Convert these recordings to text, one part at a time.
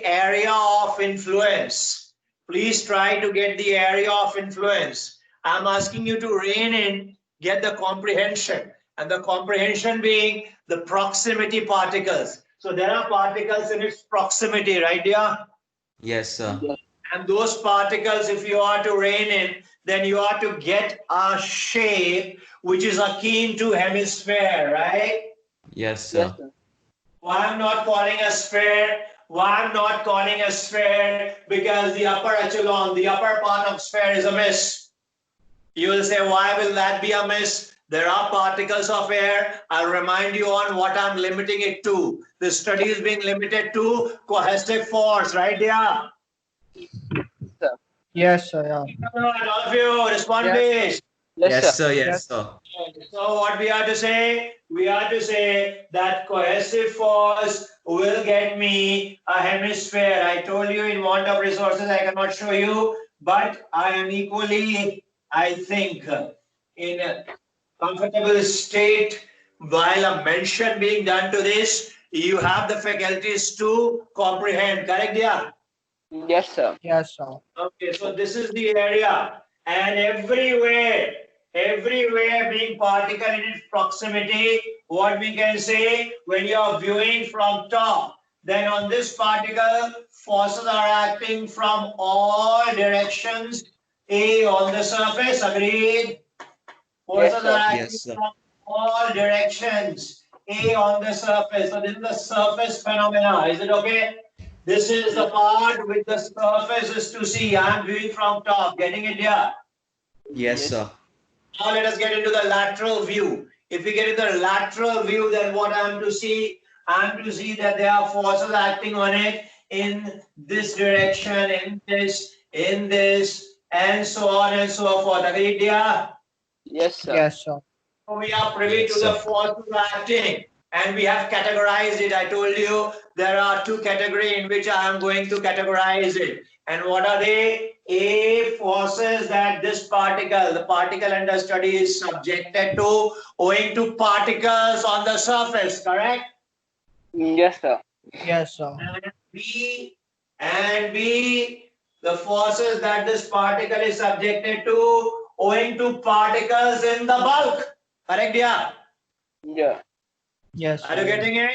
area of influence. Please try to get the area of influence. I'm asking you to rein in, get the comprehension, and the comprehension being the proximity particles. So there are particles in its proximity, right, dear? Yes, sir. And those particles, if you are to rein in, then you are to get a shape which is akin to hemisphere, right? Yes, sir. Why I'm not calling a sphere? Why I'm not calling a sphere? Because the upper echelon, the upper part of sphere is a miss. You will say, why will that be a miss? There are particles of air. I'll remind you on what I'm limiting it to. The study is being limited to cohesive force, right, dear? Yes, sir. Yeah. All of you, respond, please. Yes, sir. Yes, sir. So what we are to say? We are to say that cohesive force will get me a hemisphere. I told you in want of resources I cannot show you, but I am equally, I think, in a comfortable state while a mention being done to this. You have the faculties to comprehend, correct, dear? Yes, sir. Yes, sir. Okay, so this is the area, and everywhere being particle in its proximity, what we can say when you are viewing from top, then on this particle, forces are acting from all directions. A on the surface, agreed? Forces are acting Yes, sir. from all directions. A on the surface. So this is the surface phenomena. Is it okay? This is the part with the surface is to see. I am viewing from top. Getting it here? Yes, sir. Now let us get into the lateral view. If we get into the lateral view, then what I am to see? I am to see that there are forces acting on it in this direction, in this, and so on and so forth. Agreed, dear? Yes, sir. Yes, sir. So we are privy Yes, to the sir. forces acting, and we have categorized it. I told you there are two categories in which I am going to categorize it. And what are they? A, forces that this particle, the particle under study is subjected to owing to particles on the surface, correct? Yes, sir. Yes, sir. And B, the forces that this particle is subjected to owing to particles in the bulk. Correct, yeah? Yeah. Yes, Are you sir. getting it?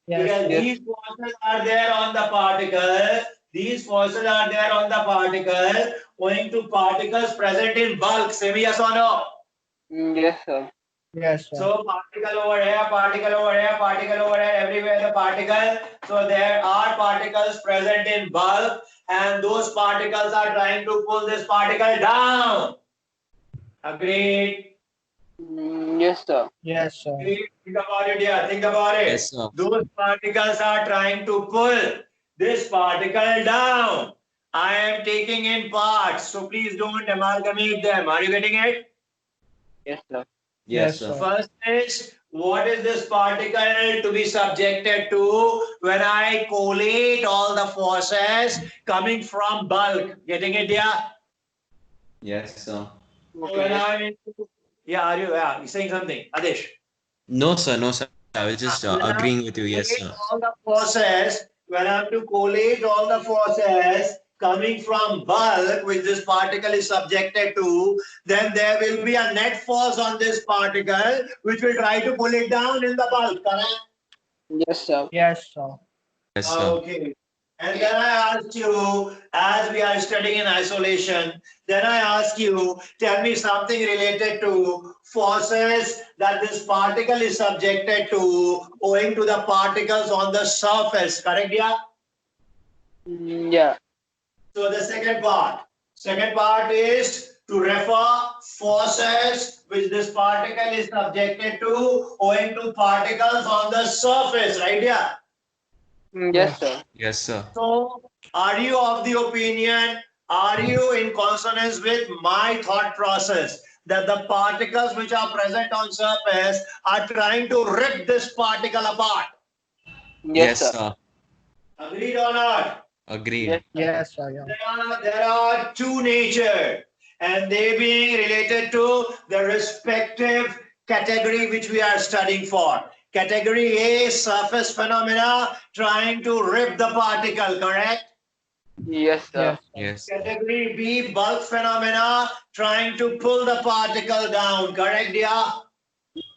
Yes, Because yes. these forces are there on the particle. These forces are there on the particle owing to particles present in bulk. Say me yes or no? Yes, sir. Yes, sir. So particle over here, particle over here, particle over here, everywhere the particle. So there are particles present in bulk, and those particles are trying to pull this particle down. Agreed? Yes, sir. Yes, sir. Think about it, yeah. Think about it. Yes, sir. Those particles are trying to pull this particle down. I am taking in parts, so please don't amalgamate them. Are you getting it? Yes, sir. Yes, sir. First is, what is this particle to be subjected to when I collate all the forces coming from bulk? Getting it, yeah? Yes, sir. When I'm into, yeah, are you, yeah, you're saying something, Adesh? No, sir. No, sir. I was just When I agreeing with you. Yes, collate sir. all the forces, when I have to collate all the forces coming from bulk, which this particle is subjected to, then there will be a net force on this particle, which will try to pull it down in the bulk, correct? Yes, sir. Yes, sir. Yes, sir. Okay. And then I asked you, as we are studying in isolation, then I ask you, tell me something related to forces that this particle is subjected to owing to the particles on the surface, correct, yeah? Yeah. So the second part is to refer forces which this particle is subjected to owing to particles on the surface, right, yeah? Yes, sir. Yes, sir. So, are you of the opinion, are you in consonance with my thought process that the particles which are present on surface are trying to rip this particle apart? Yes, Yes, sir. sir. Agreed or not? Agreed. Yes, sir. Yeah. There are two nature, and they being related to the respective category which we are studying for. Category A, surface phenomena, trying to rip the particle, correct? Yes, sir. Yes. Category B, bulk phenomena, trying to pull the particle down, correct, dear?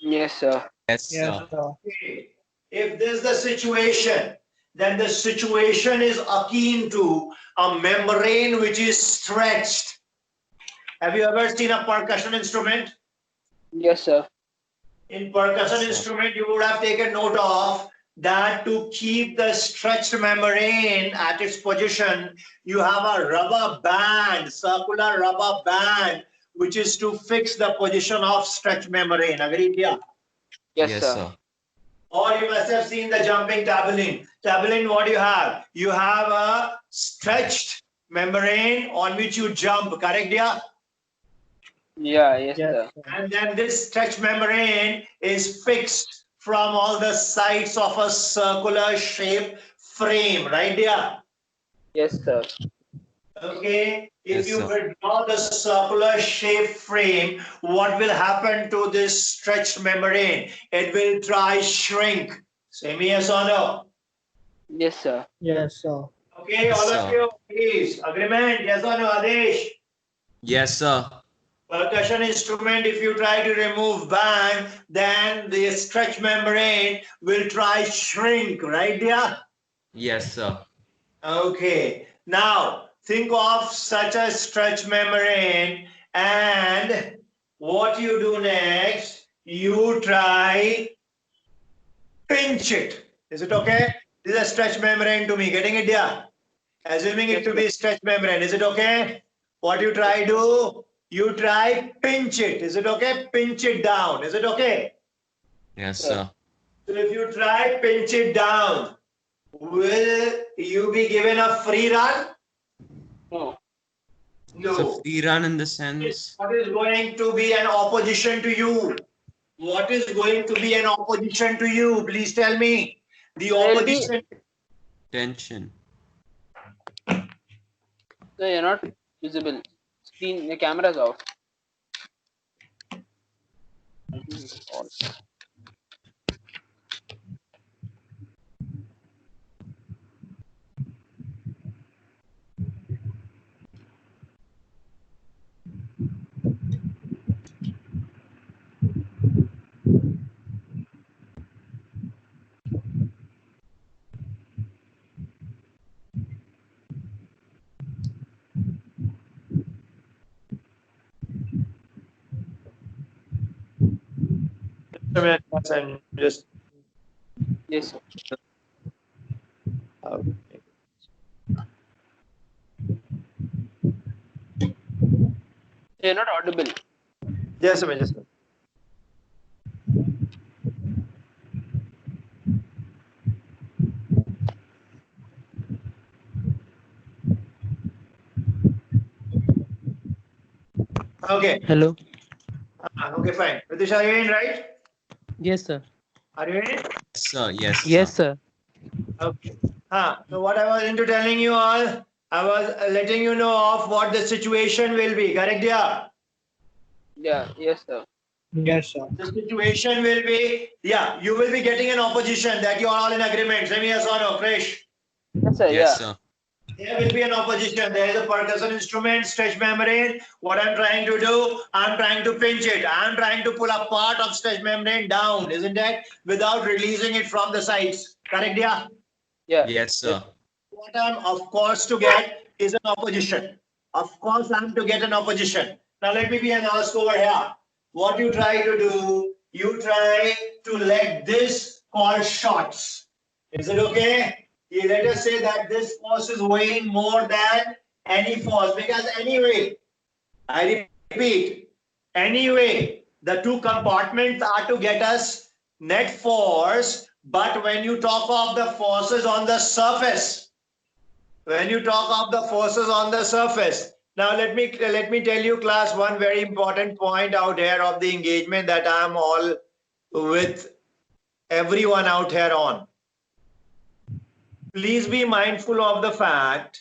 Yes, sir. Yes, Yes, sir. sir. Okay. If this is the situation, then the situation is akin to a membrane which is stretched. Have you ever seen a percussion instrument? Yes, sir. In percussion Yes, sir. instrument, you would have taken note of that to keep the stretched membrane at its position, you have a rubber band, circular rubber band, which is to fix the position of stretched membrane. Agreed? Yeah. Yes, Yes, sir. sir. Or you must have seen the jumping tabling. Tabling, what do you have? You have a stretched membrane on which you jump, correct, dear? Yeah, yes, Yes, sir. sir. And then this stretch membrane is fixed from all the sides of a circular shape frame, right dear? Yes, sir. Okay, if Yes, you sir. withdraw the circular shape frame, what will happen to this stretched membrane? It will try shrink. Say me yes or no. Yes, sir. Yes, sir. Okay, Yes, all of sir. you, please. Agreement, yes or no, Adesh? Yes, sir. Percussion instrument, if you try to remove band, then the stretch membrane will try shrink, right dear? Yes, sir. Okay, now think of such a stretch membrane and what you do next, you try pinch it. Is it okay? This is a stretch membrane to me, getting it dear? Assuming it Yes, to sir. be stretch membrane, is it okay? What you try do? You try pinch it. Is it okay? Pinch it down. Is it okay? Yes, Sir. sir. So if you try pinch it down, will you be given a free run? No. So No. free run in the sense What is going to be an opposition to you? What is going to be an opposition to you? Please tell me. The There'll be. opposition. tension. So you're not visible. Screen, the camera's off. I think it's on. Just Yes, sir. You're not audible. Just a minute. Just a minute. Okay. Hello. Okay, fine. Ritesh, are you in, right? Yes, sir. Are you in? Yes, sir. Yes, Yes, sir. sir. Okay. So what I was into telling you all, I was letting you know of what the situation will be. Correct, yeah? Yeah, yes, sir. Yes, sir. The situation will be, yeah, you will be getting an opposition that you are all in agreement. Say me yes or no, Krish. Yes, sir. Yes, Yeah. sir. There will be an opposition. There is a percussion instrument, stretch membrane. What I'm trying to do, I'm trying to pinch it. I'm trying to pull a part of stretch membrane down, isn't it? Without releasing it from the sides. Correct, yeah? Yeah. Yes, sir. What I'm of course to get is an opposition. Of course I'm to get an opposition. Now let me be an ask over here. What you try to do, you try to let this call shots. Is it okay? Let us say that this force is weighing more than any force because anyway, I repeat, anyway, the two compartments are to get us net force, but when you talk of the forces on the surface, when you talk of the forces on the surface, now let me tell you class one very important point out here of the engagement that I am all with everyone out here on. Please be mindful of the fact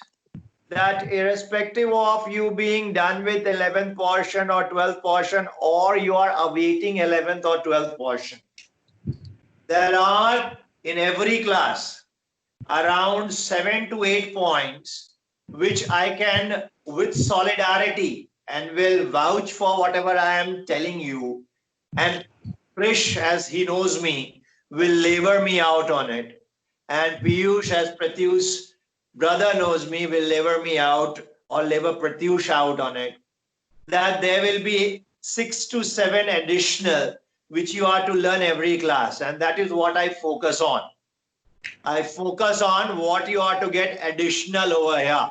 that irrespective of you being done with 11th portion or 12th portion, or you are awaiting 11th or 12th portion, there are in every class around 7 to 8 points which I can, with solidarity, and will vouch for whatever I am telling you. And Krish, as he knows me, will labor me out on it. And Piyush, as Pratyush brother knows me, will labor me out or labor Pratyush out on it. That there will be 6 to 7 additional which you are to learn every class, and that is what I focus on. I focus on what you are to get additional over here.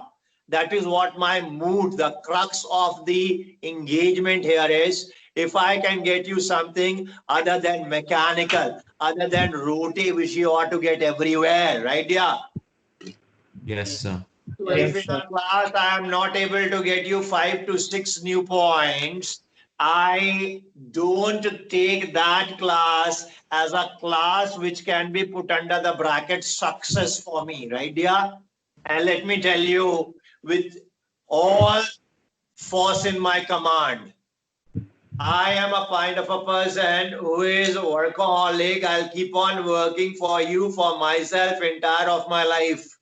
That is what my mood, the crux of the engagement here is. If I can get you something other than mechanical, other than rote, which you ought to get everywhere, right? Yeah. Yes, sir. So if Yes, in sir. a class I am not able to get you 5 to 6 new points, I don't take that class as a class which can be put under the bracket success for me, right, dear? And let me tell you, with all force in my command, I am a kind of a person who is a workaholic. I'll keep on working for you, for myself, entire of my life.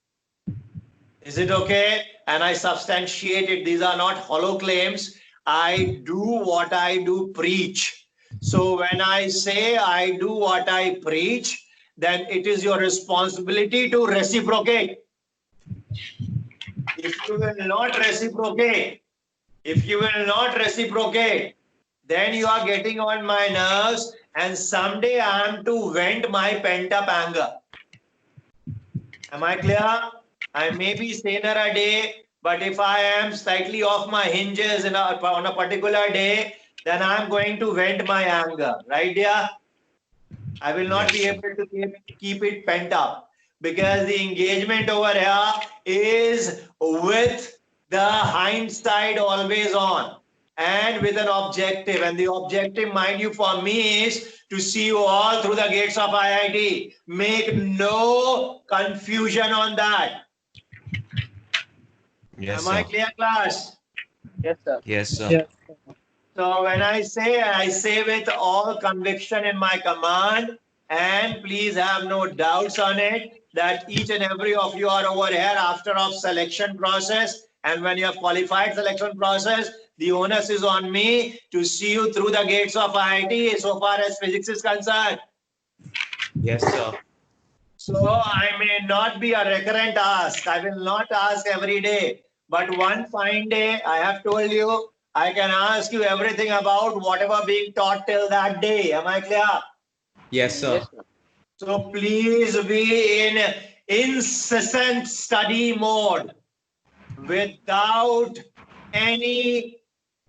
Is it okay? And I substantiate it. These are not hollow claims. I do what I do preach. So when I say I do what I preach, then it is your responsibility to reciprocate. If you will not reciprocate, if you will not reciprocate, then you are getting on my nerves, and someday I am to vent my pent up anger. Am I clear? I may be saner a day, but if I am slightly off my hinges on a particular day, then I'm going to vent my anger, right, dear? I will not Yes, be sir. able to keep it pent up, because the engagement over here is with the hindsight always on and with an objective. And the objective, mind you, for me is to see you all through the gates of IIT. Make no confusion on that. Yes, Am I sir. clear, class? Yes, sir. Yes, sir. Yes, sir. So when I say with all conviction in my command, and please have no doubts on it, that each and every of you are over here after of selection process. And when you have qualified selection process, the onus is on me to see you through the gates of IIT so far as physics is concerned. Yes, sir. So I may not be a recurrent ask. I will not ask every day. But one fine day, I have told you, I can ask you everything about whatever being taught till that day. Am I clear? Yes, sir. Yes, sir. So please be in incessant study mode without any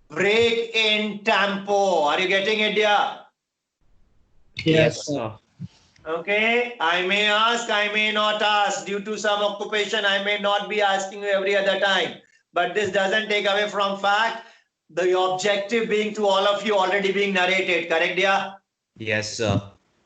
break in tempo. Are you getting it, dear? Yes, Yes, sir. sir. Okay, I may ask, I may not ask. Due to some occupation, I may not be asking you every other time. But this doesn't take away from fact, the objective being to all of you already being narrated. Correct, dear? Yes, sir.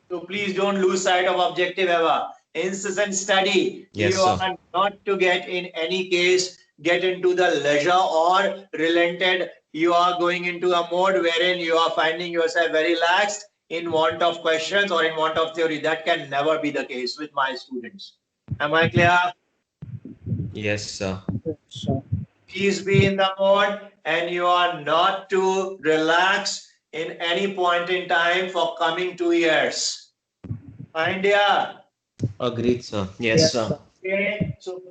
So please don't lose sight of objective ever. Incessant study. Yes, You sir. are not to get in any case get into the leisure or relented. You are going into a mode wherein you are finding yourself very lax in want of questions or in want of theory. That can never be the case with my students. Am I clear? Yes, sir. Yes, sir. Please be in the mode, and you are not to relax in any point in time for coming 2 years. Fine, dear. Agreed, sir. Yes, Yes, sir. sir. Okay, so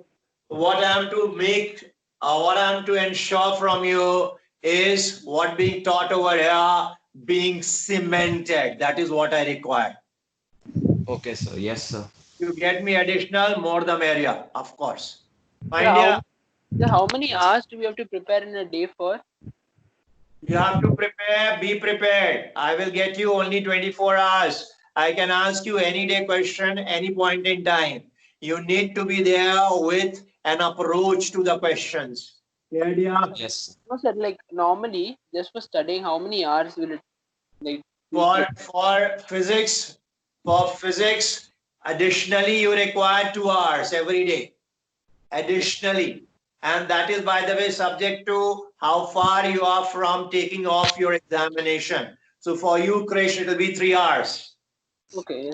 what I'm to make, what I'm to ensure from you is what being taught over here being cemented. That is what I require. Okay, sir. Yes, sir. You get me additional, more the merrier, of course. Sir, Fine, dear. how many hours do we have to prepare in a day for? You have to prepare, be prepared. I will get you only 24 hours. I can ask you any day question, any point in time. You need to be there with an approach to the questions. Yeah, dear. Yes. No, sir. Like normally, just for studying, how many hours will it like will For take? for physics, additionally you require 2 hours every day. Additionally. And that is, by the way, subject to how far you are from taking off your examination. So for you, Krish, it will be 3 hours. Okay.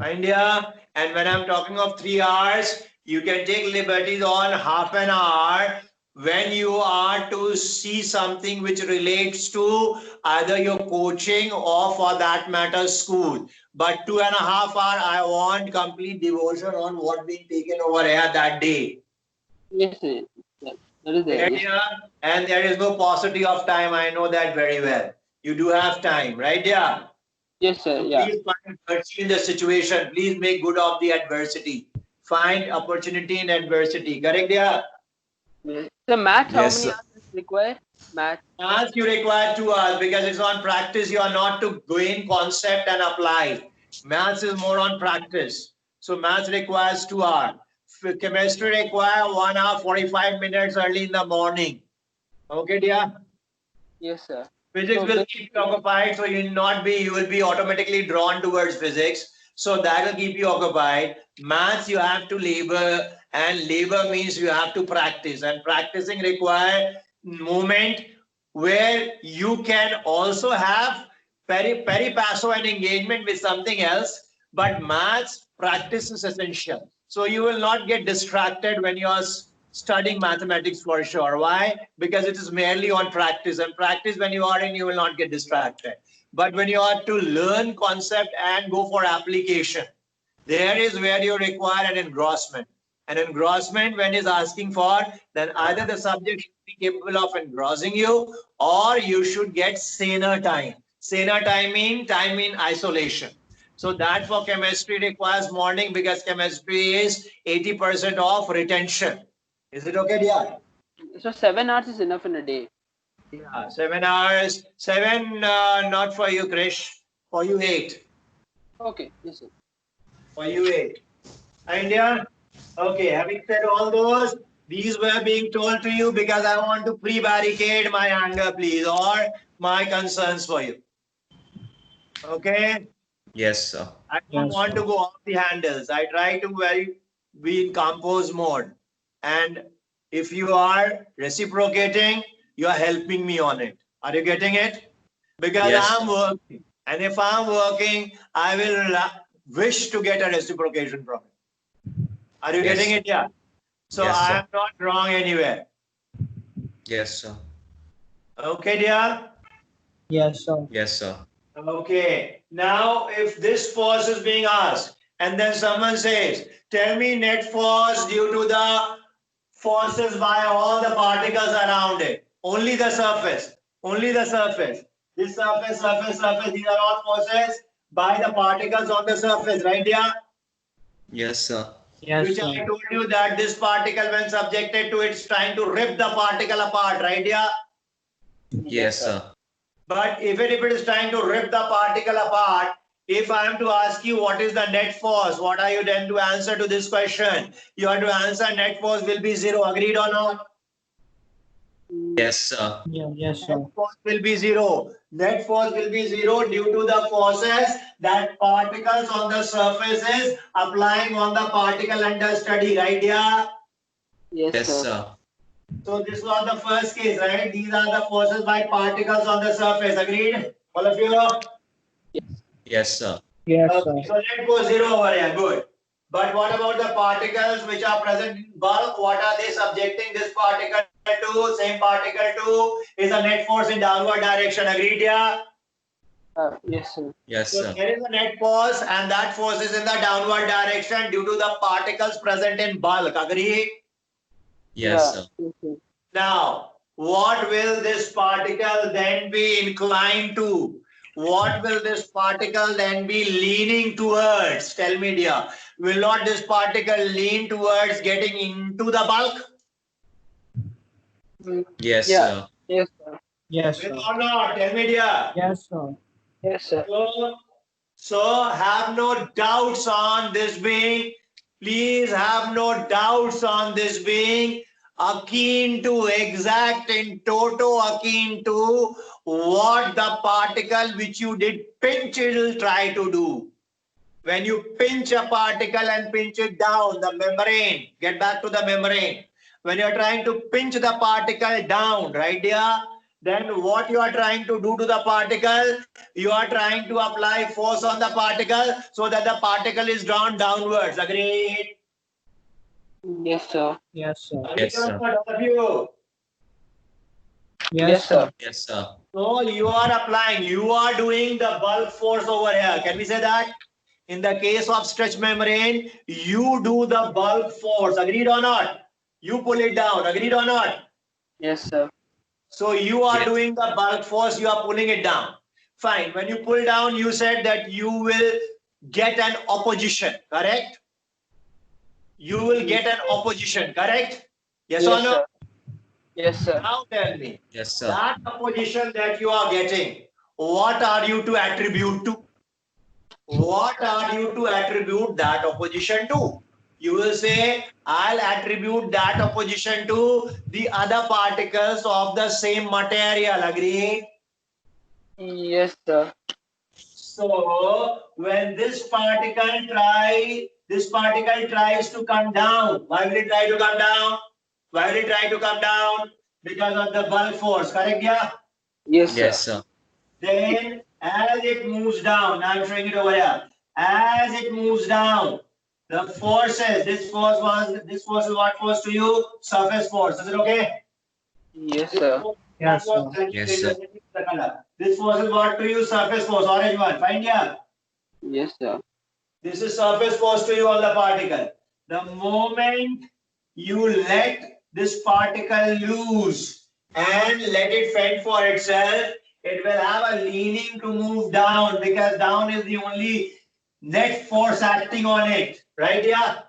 India. And when I'm talking of 3 hours, you can take liberties on half an hour when you are to see something which relates to either your coaching or for that matter school. But 2.5 hours, I want complete devotion on what being taken over here that day. Yes, sir. Yeah, that is there. Right Yes. here, and there is no paucity of time. I know that very well. You do have time, right? Yeah. Yes, sir. So Yeah. please find virtue in the situation. Please make good of the adversity. Find opportunity in adversity. Correct? Yeah. Yes. So math, how Yes, many sir. hours is required? Math. Maths you require 2 hours because it's on practice. You are not to go in concept and apply. Maths is more on practice. So maths requires 2 hours. Chemistry require 1 hour 45 minutes early in the morning. Okay, dear. Yes, sir. Physics So will keep you occupied, so you will be automatically drawn towards physics. So that will keep you occupied. Maths you have to labor, and labor means you have to practice. And practicing require movement where you can also have peri passo and engagement with something else. But maths practice is essential. So you will not get distracted when you are studying mathematics for sure. Why? Because it is merely on practice, and practice when you are in, you will not get distracted. But when you are to learn concept and go for application, there is where you require an engrossment. An engrossment when is asking for, then either the subject should be capable of engrossing you, or you should get saner time. Saner time in isolation. So that for chemistry requires morning because chemistry is 80% of retention. Is it okay, dear? so 7 hours is enough in a day. Yeah, 7 hours. Seven, not for you, Krish. For you, 8. Okay. Yes, sir. For you, 8. India? Okay, having said all those, these were being told to you because I want to pre-barricade my anger, please, or my concerns for you. Okay? Yes, sir. I don't Yes, want sir. to go off the handles. I try to be in compose mode. And if you are reciprocating, you are helping me on it. Are you getting it? Because Yes, I'm sir. working. And if I'm working, I will wish to get a reciprocation from it. Are you Yes, getting sir. it? Yeah. So Yes, I sir. am not wrong anywhere. Yes, sir. Okay, dear? Yes, sir. Yes, sir. Okay. Now, if this force is being asked, and then someone says, tell me net force due to the forces by all the particles around it. Only the surface. Only the surface. This surface, these are all forces by the particles on the surface, right, dear? Yes, sir. Yes, Which sir. I told you that this particle, when subjected to it, is trying to rip the particle apart, right, dear? Yes, sir. But even if it is trying to rip the particle apart, if I am to ask you what is the net force, what are you then to answer to this question? You are to answer net force will be 0. Agreed or not? Yes, sir. Yeah, yes, Net sir. force will be 0. Net force will be 0 due to the forces that particles on the surface is applying on the particle under study, right? Yeah. Yes, Yes, sir. sir. So this was the first case, right? These are the forces by particles on the surface. Agreed? All of you? Yes, sir. Yes, sir. Okay, so let go 0 over here. Good. But what about the particles which are present in bulk? What are they subjecting this particle to? Same particle to is a net force in downward direction. Agreed? Yeah. Yes, sir. Yes, So sir. there is a net force, and that force is in the downward direction due to the particles present in bulk. Agree? Yes, Yeah. sir. Yes, sir. Now, what will this particle then be inclined to? What will this particle then be leaning towards? Tell me, dear. Will not this particle lean towards getting into the bulk? Yes, Yeah. sir. Yes, sir. Yes, Will sir. or not? Tell me, dear. Yes, sir. Yes, sir. So have no doubts on this being. Please have no doubts on this being akin to, exact in toto akin to what the particle which you did pinch it will try to do. When you pinch a particle and pinch it down, the membrane, get back to the membrane. When you're trying to pinch the particle down, right dear, then what you are trying to do to the particle? You are trying to apply force on the particle so that the particle is drawn downwards. Agreed? Yes, sir. Yes, sir. Yes, sir. All of you. Yes, sir. Yes, sir. So you are applying, you are doing the bulk force over here. Can we say that? In the case of stretch membrane, you do the bulk force. Agreed or not? You pull it down. Agreed or not? Yes, sir. So you are Yes. doing the bulk force, you are pulling it down. Fine. When you pull down, you said that you will get an opposition, correct? You will get an opposition, correct? Yes or no? Sir. Yes, sir. Now tell me, Yes, sir. that opposition that you are getting, what are you to attribute to? What are you to attribute that opposition to? You will say, I'll attribute that opposition to the other particles of the same material. Agree? Yes, sir. So when this particle tries to come down. Why will it try to come down? Why will it try to come down? Because of the bulk force. Correct? Yeah. Yes, sir. Yes, sir. Then as it moves down, now I'm showing it over here. As it moves down, the forces, this force is what force to you? Surface force. Is it okay? Yes, sir. Yes, sir. Yes, sir. This force is what to you? Surface force, orange one. Find here. Yes, sir. This is surface force to you on the particle. The moment you let this particle loose and let it fend for itself, it will have a leaning to move down because down is the only net force acting on it. Right? Yeah.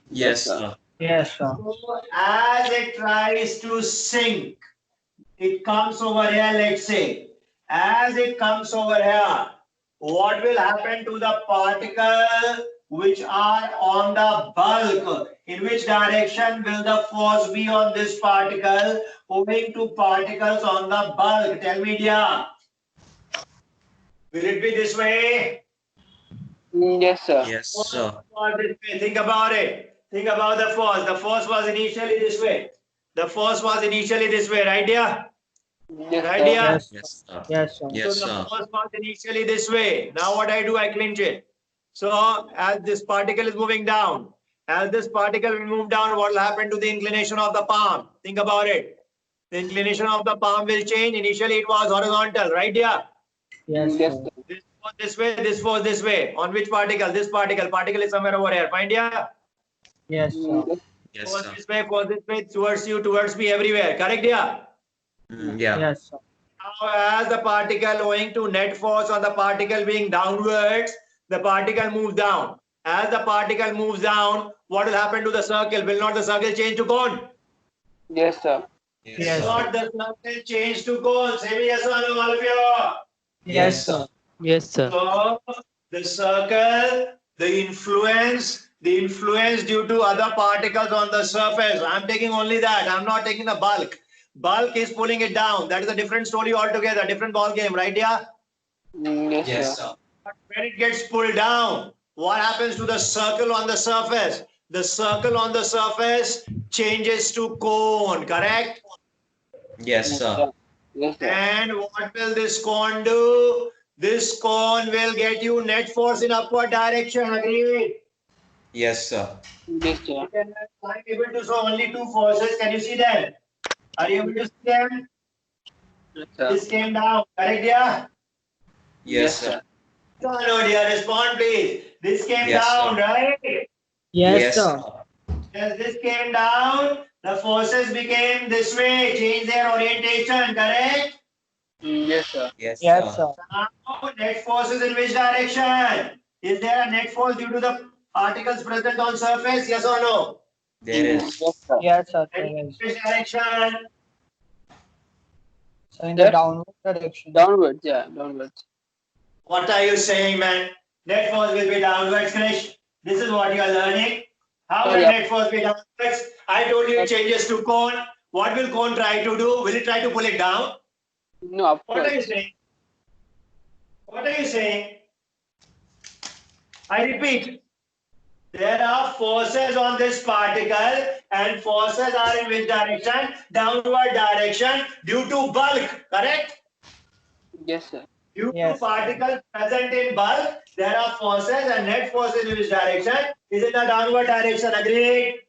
Yes, sir. Yes, sir. So as it tries to sink, it comes over here, let's say. As it comes over here, what will happen to the particle which are on the bulk? In which direction will the force be on this particle owing to particles on the bulk? Tell me, dear. Will it be this way? Yes, sir. Yes, sir. Or this way? Think about it. Think about the force. The force was initially this way. The force was initially this way, right, dear? Yes, Right, sir. dear? Yes, Yes, sir. yes, sir. Yes, So the sir. force was initially this way. Now what I do, I clinch it. So as this particle is moving down, as this particle will move down, what will happen to the inclination of the palm? Think about it. The inclination of the palm will change. Initially it was horizontal, right, dear? Yes, Yes, sir. sir. This was this way, this was this way. On which particle? This particle. Particle is somewhere over here. Find here. Yes, sir. Yes, Was sir. this way, towards you, towards me, everywhere. Correct, dear? Yeah. Yes, sir. Now, as the particle owing to net force on the particle being downwards, the particle moves down. As the particle moves down, what will happen to the circle? Will not the circle change to cone? Yes, sir. Yes, Yes, Will sir. not the circle change to cone? Say me yes or no, all of you. Yes, sir. Yes, sir. So the circle, the influence due to other particles on the surface. I'm taking only that. I'm not taking the bulk. Bulk is pulling it down. That is a different story altogether, different ball game, right? Yeah. Yes, Yes, sir. sir. But when it gets pulled down, what happens to the circle on the surface? The circle on the surface changes to cone, correct? Yes, sir. Yes, sir. And what will this cone do? This cone will get you net force in upward direction. Agreed? Yes, sir. Yes, sir. I'm able to show only two forces. Can you see them? Are you able to see them? Yes, sir. This came down. Correct, yeah? Yes, sir. No, dear. Respond, please. This came Yes, down, sir. right? Yes, Yes, sir. sir. As this came down, the forces became this way, change their orientation, correct? Yes, sir. Yes, Yes, sir. sir. Now, net force is in which direction? Is there a net force due to the particles present on surface? Yes or no? There Yes, is. sir. Yes, sir. And There in is. which direction? So in the Sir? downward direction. Downwards, yeah, downwards. What are you saying, man? Net force will be downwards, Krish. This is what you are learning. How will Yeah. net force be downwards? I told you it changes to cone. What will cone try to do? Will it try to pull it down? No, What are you upwards. saying? What are you saying? I repeat, There are forces on this particle, and forces are in which direction? Downward direction due to bulk, correct? Yes, sir. Due to Yes. particles present in bulk, there are forces, and net forces in which direction? Is in the downward direction, agreed?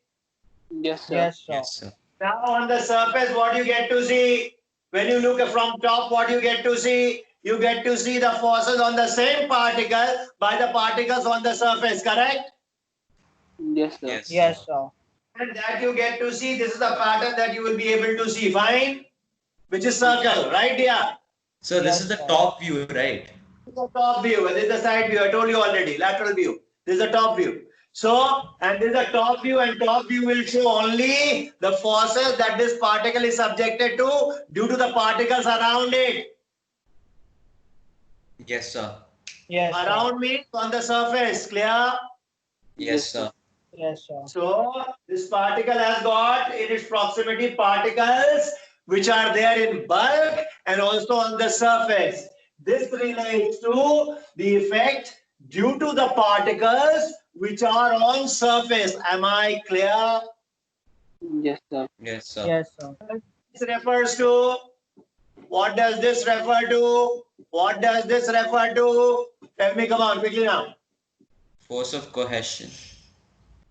Yes, sir. Yes, sir. Yes, sir. Now on the surface, what you get to see? When you look from top, what you get to see? You get to see the forces on the same particle by the particles on the surface, correct? Yes, sir. Yes, Yes, sir. sir. And that you get to see, this is the pattern that you will be able to see, fine? Which is circle, right, dear? So this Yes, is the sir. top view, right? This is the top view, and this is the side view. I told you already, lateral view. This is the top view. So, and this is the top view, and top view will show only the forces that this particle is subjected to due to the particles around it. Yes, sir. Yes, sir. Around means on the surface, clear? Yes, sir. Yes, sir. So, this particle has got in its proximity particles which are there in bulk and also on the surface. This relates to the effect due to the particles which are on surface. Am I clear? Yes, sir. Yes, sir. Yes, sir. This refers to, what does this refer to? What does this refer to? Tell me, come on, quickly now. Force of cohesion.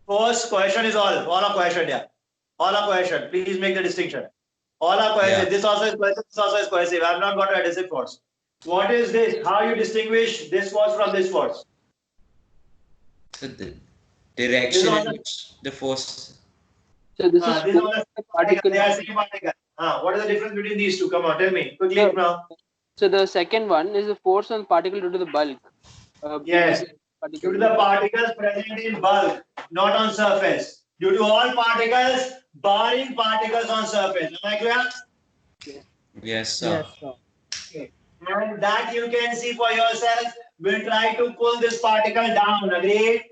Force, cohesion is all are cohesion, yeah. All are cohesion. Please make the distinction. All are cohesive. Yeah. This also is cohesive, this also is cohesive. I have not got adhesive force. What is this? How you distinguish this force from this force? So the This direction is in also, which the force. So this is this is force also of the particle. particle. They are same particle. What is the difference between these two? Come on, tell me quickly Sir, now. So the second one is the force on particle due to the bulk. Yes. Due to Due particle. to the particles present in bulk, not on surface. Due to all particles, barring particles on surface. Am I clear? Yes, sir. Yes, sir. Okay. And that you can see for yourself. We'll try to pull this particle down. Agreed?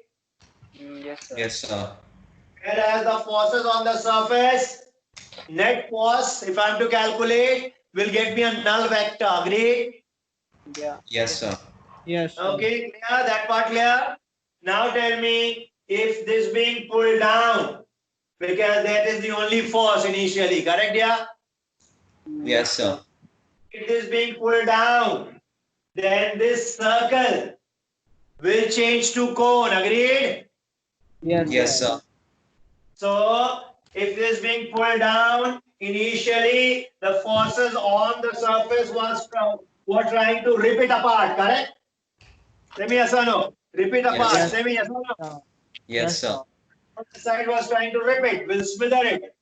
Yes, sir. Yes, sir. Whereas the forces on the surface, net force, if I am to calculate, will get me a null vector. Agreed? Yeah. Yes, sir. Yes, sir. Okay, clear? That part clear? Now tell me if this being pulled down, because that is the only force initially, correct? Yeah? Yes, sir. If this being pulled down, then this circle will change to cone. Agreed? Yes, Yes, sir. sir. So, if this being pulled down, initially the forces on the surface were trying to rip it apart, correct? Say me yes or no. Rip it apart. Yes, Say me yes or no. Sir. Yes, sir. The side was trying to rip it, will smother it.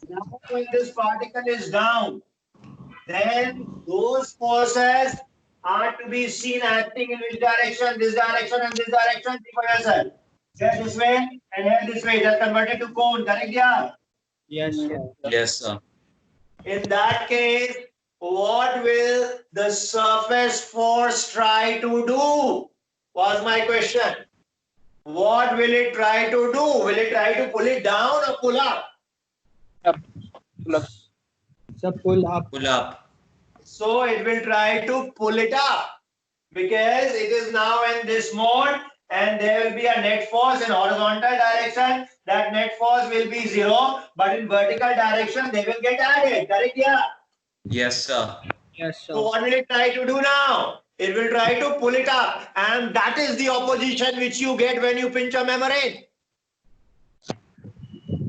Now, when this particle is down, then those forces are to be seen acting in which direction? This direction and this direction. See for yourself. Here this way and here this way. Just converted to cone. Correct? Yeah. Yes, sir. Yes, sir. In that case, what will the surface force try to do? Was my question. What will it try to do? Will it try to pull it down or pull up? Up. Pull up. So pull up. Pull up. So it will try to pull it up because it is now in this mode and there will be a net force in horizontal direction. That net force will be zero, but in vertical direction they will get added. Correct? Yeah. Yes, sir. Yes, sir. So what will it try to do now? It will try to pull it up, and that is the opposition which you get when you pinch a membrane.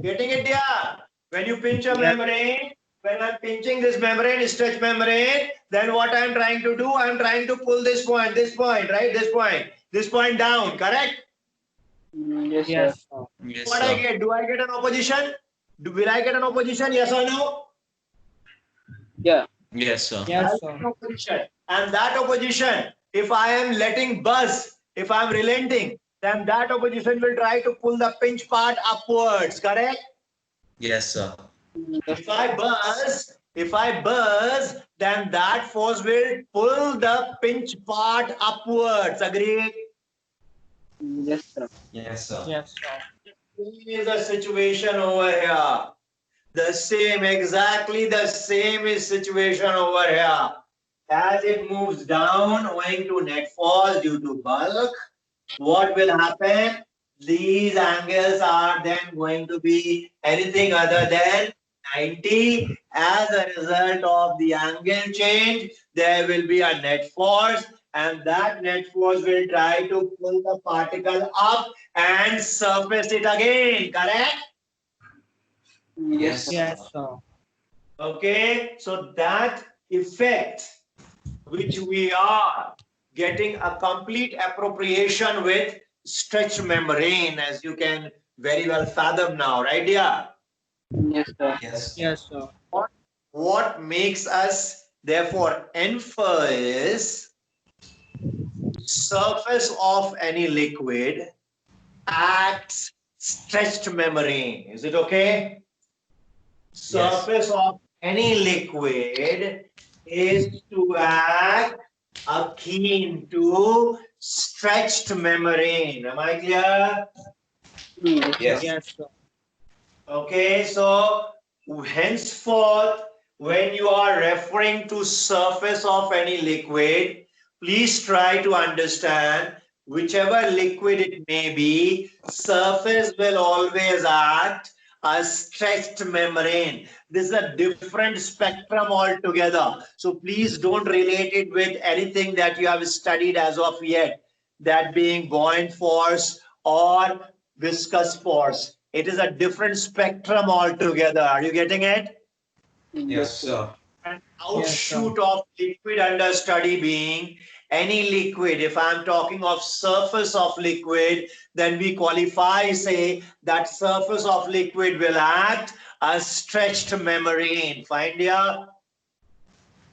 Getting it, yeah? When you pinch a membrane, when I'm pinching this membrane, stretch membrane, then what I'm trying to do, I'm trying to pull this point, right? This point down, correct? Yes, sir. Yes, sir. Yes, What I sir. get? Do I get an opposition? Will I get an opposition? Yes or no? Yeah. Yes, sir. Yes, I'll sir. get an opposition. And that opposition, if I am letting buzz, if I am relenting, then that opposition will try to pull the pinch part upwards, correct? Yes, sir. Yes, If I buzz, then that force will pull the pinch part upwards. Agree? yes, sir. Yes, sir. Yes, sir. Same is the situation over here. The same, exactly the same is situation over here. As it moves down owing to net force due to bulk, what will happen? these angles are then going to be anything other than 90. As a result of the angle change, there will be a net force, and that net force will try to pull the particle up and surface it again, correct? Yes, sir. Yes, sir. Okay, so that effect which we are getting a complete appropriation with stretch membrane, as you can very well fathom now, right? Yeah. Yes, sir. Yes. Yes, sir. What makes us therefore infer is surface of any liquid acts stretched membrane. Is it okay? Surface of any liquid is to act akin to stretched membrane. Am I clear? Yes, Yes. sir. Yes, sir. Okay, so henceforth, when you are referring to surface of any liquid, please try to understand whichever liquid it may be, surface will always act as stretched membrane. This is a different spectrum altogether. So please don't relate it with anything that you have studied as of yet, that being buoyant force or viscous force. It is a different spectrum altogether. Are you getting it? Yes, sir. An Yes, sir. outshoot of liquid under study being any liquid. If I'm talking of surface of liquid, then we qualify, say, that surface of liquid will act as stretched membrane. Find ya?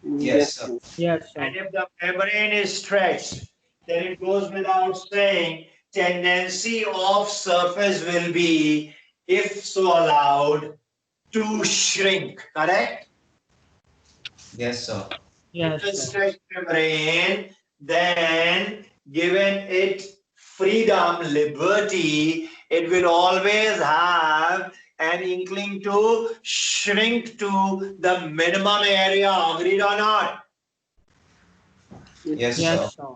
Yes, sir. Yes, sir. And if the membrane is stretched, then it goes without saying, tendency of surface will be, if so allowed, to shrink, correct? Yes, sir. Yes, If the sir. stretched membrane, then given it freedom, liberty, it will always have an inkling to shrink to the minimum area. Agreed or not? Yes, sir. Yes, sir.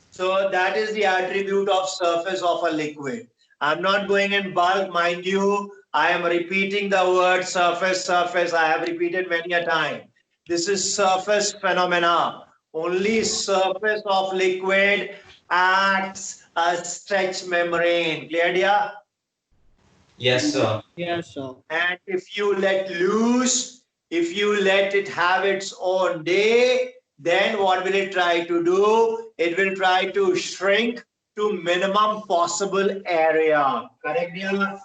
So that is the attribute of surface of a liquid. I'm not going in bulk, mind you. I am repeating the word surface, surface. I have repeated many a time. This is surface phenomena. Only surface of liquid acts as stretch membrane. Clear, dear? Yes, sir. Yes, sir. And if you let loose, if you let it have its own day, then what will it try to do? It will try to shrink to minimum possible area. Correct, dear?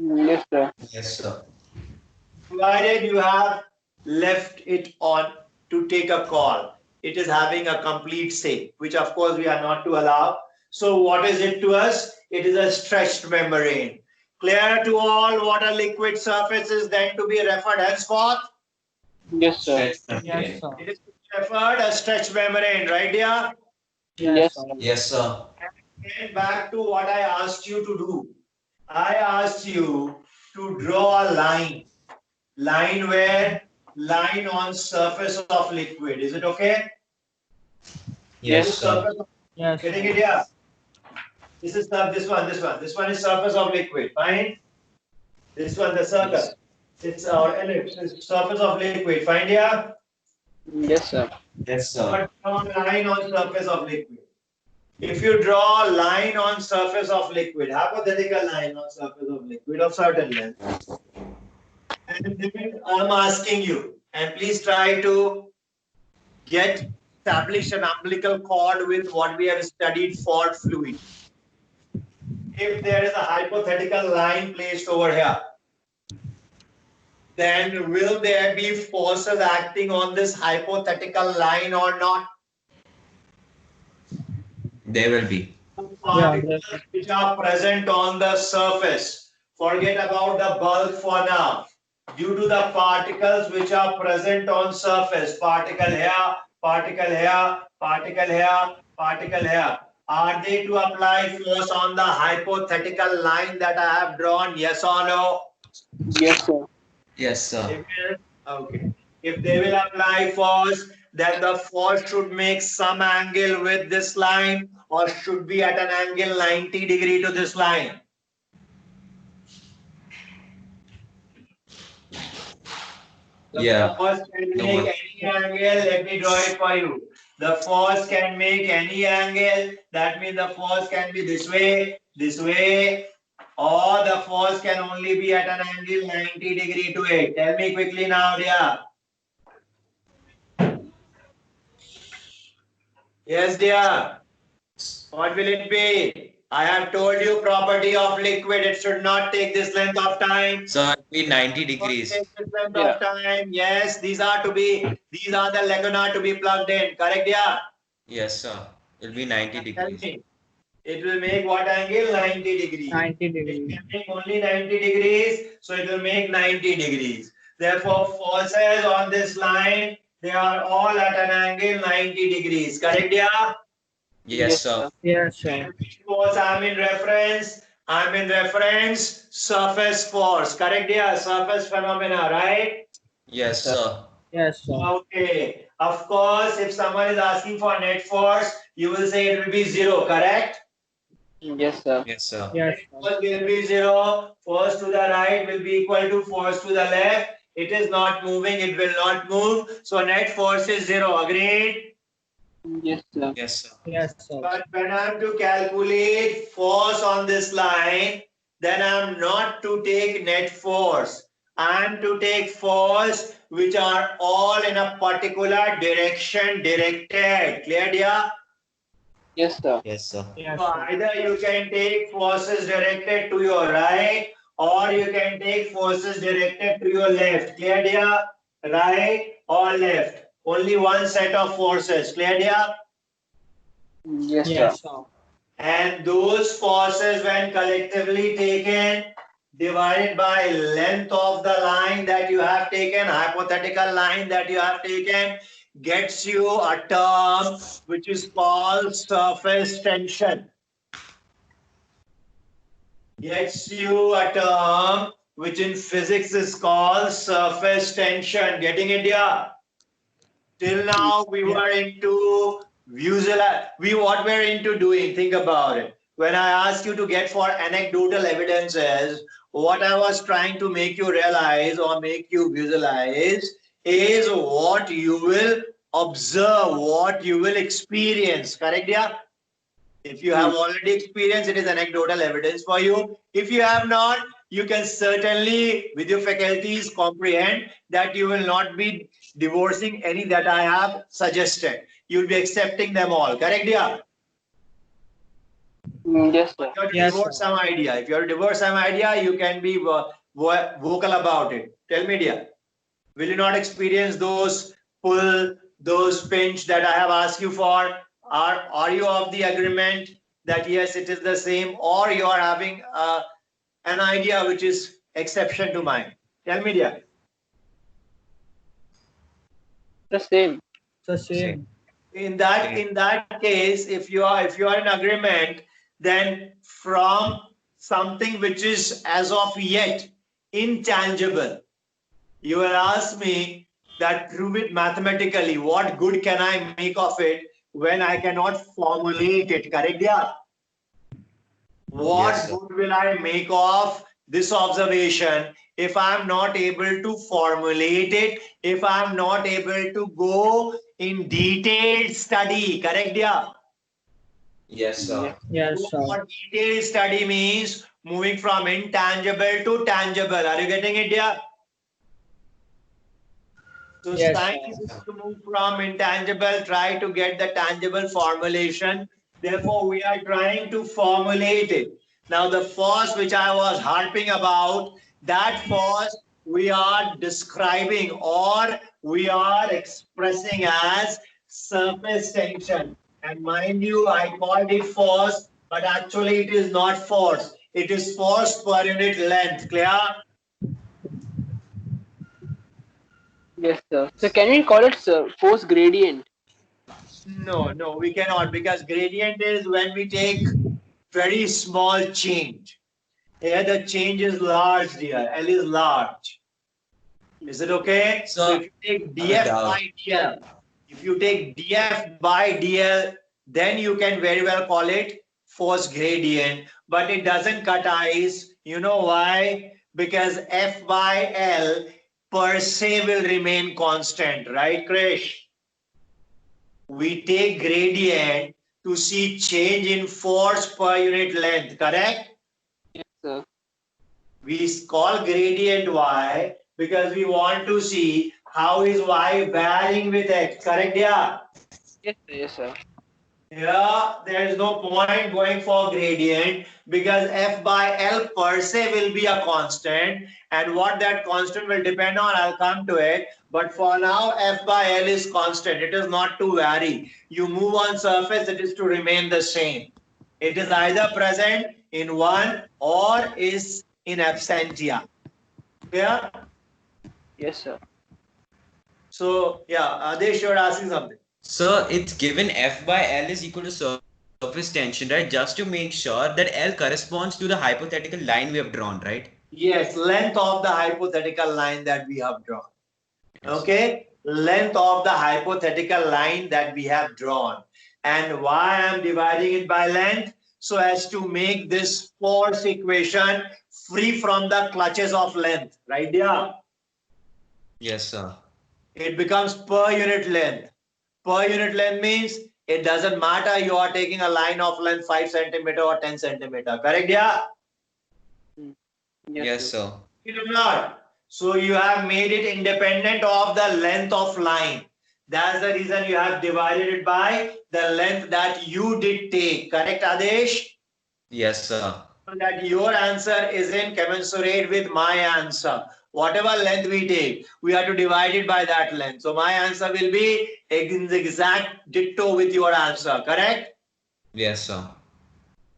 Yes, sir. Yes, sir. Provided you have left it on to take a call. It is having a complete say, which of course we are not to allow. So what is it to us? It is a stretched membrane. Clear to all what a liquid surface is then to be referred henceforth? Yes, sir. Stretch Yes, membrane. sir. It is referred as stretch membrane, right, dear? Yes, Yes, sir. sir. Yes, sir. And back to what I asked you to do. I asked you to draw a line. Line where? Line on surface of liquid. Is it okay? Yes, This sir. surface of, Yes, getting sir. it, yeah? This is this one, this one. This one is surface of liquid. Fine. This one, the circle. Yes. It's our ellipse. It's surface of liquid. Find, yeah? Yes, sir. Yes, sir. But draw a line on surface of liquid. If you draw a line on surface of liquid, hypothetical line on surface of liquid of certain length, and then I'm asking you, and please try to establish an umbilical cord with what we have studied for fluid. If there is a hypothetical line placed over here, then will there be forces acting on this hypothetical line or not? There will be. Yeah, Particles which are present on the surface. Forget about the bulk for now. Due to the particles which are present on surface, particle here, particle here, particle here, particle here, are they to apply force on the hypothetical line that I have drawn? Yes or no? Yes, sir. Yes, sir. They will. Okay. If they will apply force, then the force should make some angle with this line or should be at an angle 90 degree to this line. The Yeah. force can No make one. any angle. Let me draw it for you. The force can make any angle. That means the force can be this way, or the force can only be at an angle 90 degree to it. Tell me quickly now, dear. Yes, dear. What will it be? I have told you property of liquid. It should not take this length of time. So it'll be 90 Take degrees. this length Yeah. of time. Yes, these are the laguna to be plugged in. Correct, dear? Yes, sir. It'll be 90 Tell degrees. me. It will make what angle? 90 degrees. 90 It degrees. can make only 90 degrees, so it will make 90 degrees. Therefore, forces on this line, they are all at an angle 90 degrees. Correct, dear? Yes, sir. Yes, sir. Which force I'm in reference? I'm in reference surface force. Correct, dear? Surface phenomena, right? Yes, sir. Yes, sir. Okay. Of course, if someone is asking for net force, you will say it will be zero, correct? Yes, sir. Yes, sir. Yes, Force sir. will be zero. Force to the right will be equal to force to the left. It is not moving. It will not move. So net force is zero. Agreed? Yes, sir. Yes, sir. Yes, sir. But when I'm to calculate force on this line, then I'm not to take net force. I'm to take force which are all in a particular direction directed. Clear, dear? Yes, sir. Yes, sir. Yes, So sir. either you can take forces directed to your right or you can take forces directed to your left. Clear, dear? Right or left? Only one set of forces. Clear, dear? Yes, sir. Yes, sir. And those forces, when collectively taken, divided by length of the line that you have taken, hypothetical line that you have taken, gets you a term which is called surface tension. Gets you a term which in physics is called surface tension. Getting it, yeah? Till now we were into what we're into doing. Think about it. When I asked you to get for anecdotal evidences, what I was trying to make you realize or make you visualize is what you will observe, what you will experience. Correct, yeah? If you have already experienced, it is anecdotal evidence for you. If you have not, you can certainly, with your faculties, comprehend that you will not be divorcing any that I have suggested. You will be accepting them all. Correct, dear? Yes, sir. If you have to Yes, divorce sir. some idea, if you have to divorce some idea, you can be vocal about it. Tell me, dear, will you not experience those pull, those pinch that I have asked you for? Are you of the agreement that yes, it is the same, or you are having an idea which is exception to mine? Tell me, dear. The same. The same. In that case, if you are in agreement, then from something which is as of yet intangible, you will ask me that prove it mathematically. What good can I make of it when I cannot formulate it? Correct, yeah? What Yes, sir. good will I make of this observation if I'm not able to formulate it, if I'm not able to go in detailed study? Correct, yeah? Yes, sir. Yes, sir. What detailed study means moving from intangible to tangible. Are you getting it, yeah? So Yes, science sir. is to move from intangible, try to get the tangible formulation. Therefore, we are trying to formulate it. Now, the force which I was harping about, that force we are describing or we are expressing as surface tension. And mind you, I called it force, but actually it is not force. It is force per unit length. Clear? Yes, sir. So can we call it force gradient? No, we cannot, because gradient is when we take very small change. Here the change is large, dear. L is large. Is it okay? So So if you take I have a df doubt. by dl, If you take df by dl, then you can very well call it force gradient, but it doesn't cut ice. You know why? Because f by l per se will remain constant, right, Krish? We take gradient to see change in force per unit length, correct? Yes, sir. We call gradient y because we want to see how is y varying with x, correct? Yeah. Yes, sir. Yes, sir. Here, there is no point going for gradient because f by L per se will be a constant, and what that constant will depend on, I'll come to it. But for now, f by L is constant. It is not to vary. You move on surface, it is to remain the same. It is either present in one or is in absentia. Yeah. Yes, sir. So, yeah, Adesh, you're asking something. So it's given F by L is equal to surface tension, right? Just to make sure that L corresponds to the hypothetical line we have drawn, right? Yes, length of the hypothetical line that we have drawn. Yes. Okay, length of the hypothetical line that we have drawn. And why I'm dividing it by length? So as to make this force equation free from the clutches of length, right? Yeah. Yes, sir. It becomes per unit length. Per unit length means it doesn't matter you are taking a line of length 5 centimeter or 10 centimeter. Correct? Yeah. Yes, Yes, sir. sir. You do not. So you have made it independent of the length of line. That's the reason you have divided it by the length that you did take. Correct, Adesh? Yes, sir. So that your answer isn't commensurate with my answer. Whatever length we take, we have to divide it by that length. So my answer will be in the exact ditto with your answer. Correct? Yes, sir.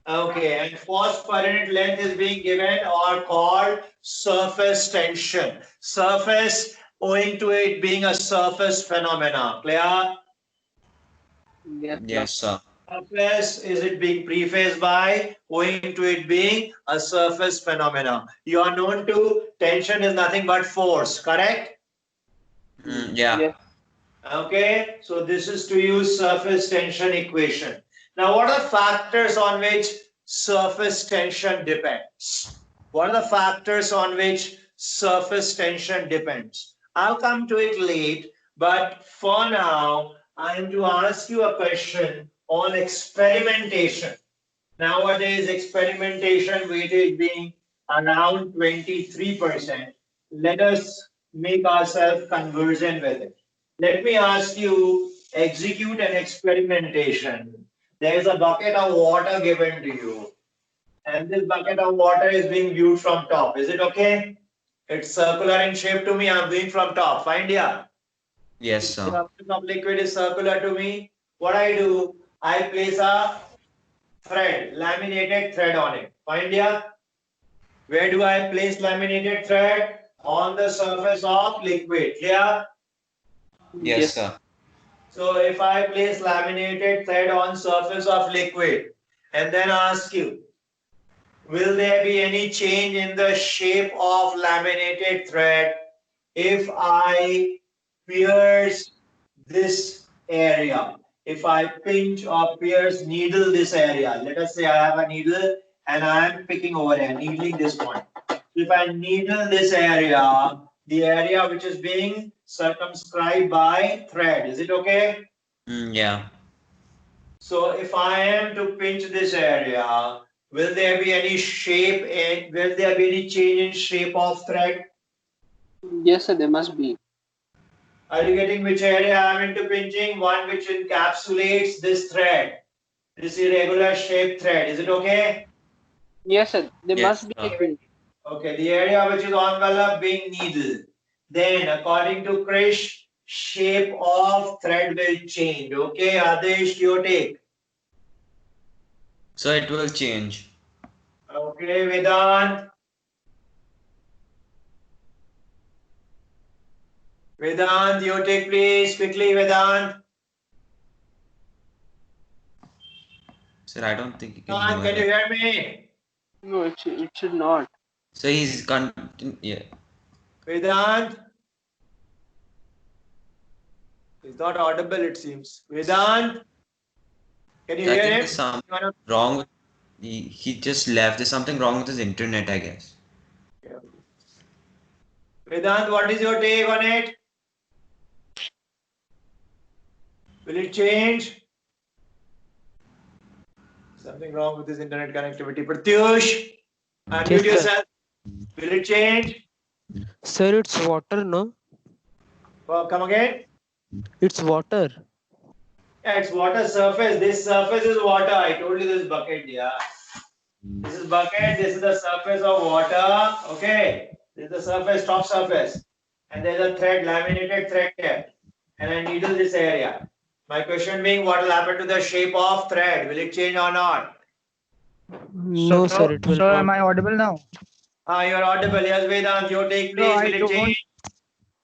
Okay, and force per unit length is being given or called surface tension. Surface owing to it being a surface phenomena. Clear? Yes, sir. Yes, sir. Surface is it being prefaced by owing to it being a surface phenomena. You are known to tension is nothing but force, correct? Yeah. Yes. Okay, so this is to use surface tension equation. Now, what are the factors on which surface tension depends? What are the factors on which surface tension depends? I'll come to it late, but for now, I am to ask you a question on experimentation. Nowadays, experimentation weightage being around 23%. Let us make ourselves conversant with it. Let me ask you, execute an experimentation. There is a bucket of water given to you, and this bucket of water is being viewed from top. Is it okay? It's circular in shape to me. I'm viewing from top. Find yeah. Yes, The sir. surface of liquid is circular to me. What I do, I place a thread, laminated thread on it. Find yeah. Where do I place laminated thread? On the surface of liquid. Clear? Yes, Yes. sir. So if I place laminated thread on surface of liquid and then ask you, will there be any change in the shape of laminated thread if I pierce this area? If I pinch or pierce needle this area, let us say I have a needle and I am picking over here, needling this point. If I needle this area, the area which is being circumscribed by thread, is it okay? Yeah. So if I am to pinch this area, will there be any shape and will there be any change in shape of thread? Yes, sir. There must be. Are you getting which area I am into pinching? One which encapsulates this thread, this irregular shaped thread. Is it okay? Yes, sir. There Yes, must be a sir. change. Okay, the area which is enveloped being needle. Then according to Krish, shape of thread will change. Okay, Adesh, your take. So it will change. Okay, Vedant. Vedant, your take please, quickly Vedant. Sir, I don't think you can Vedant, hear can you it. hear me? No, it should not. So he's yeah. Vedant. He's not audible, it seems. Vedant, can you I hear think him? there's something wrong with he just left. There's something wrong with his internet, I guess. Vedant, what is your take on it? Will it change? Something wrong with his internet connectivity. Pratyush, unmute Yes, sir. yourself. Will it change? Sir, it's water, no? Come again? It's water. Yeah, it's water surface. This surface is water. I told you this bucket, yeah. This is bucket. This is the surface of water. Okay. This is the surface, top surface. And there's a thread, laminated thread here. And I needle this area. My question being, what will happen to the shape of thread? Will it change or not? No, sir, it will So not. am I audible now? You are audible. Yes, Vedant, your take, No, please. Will it change?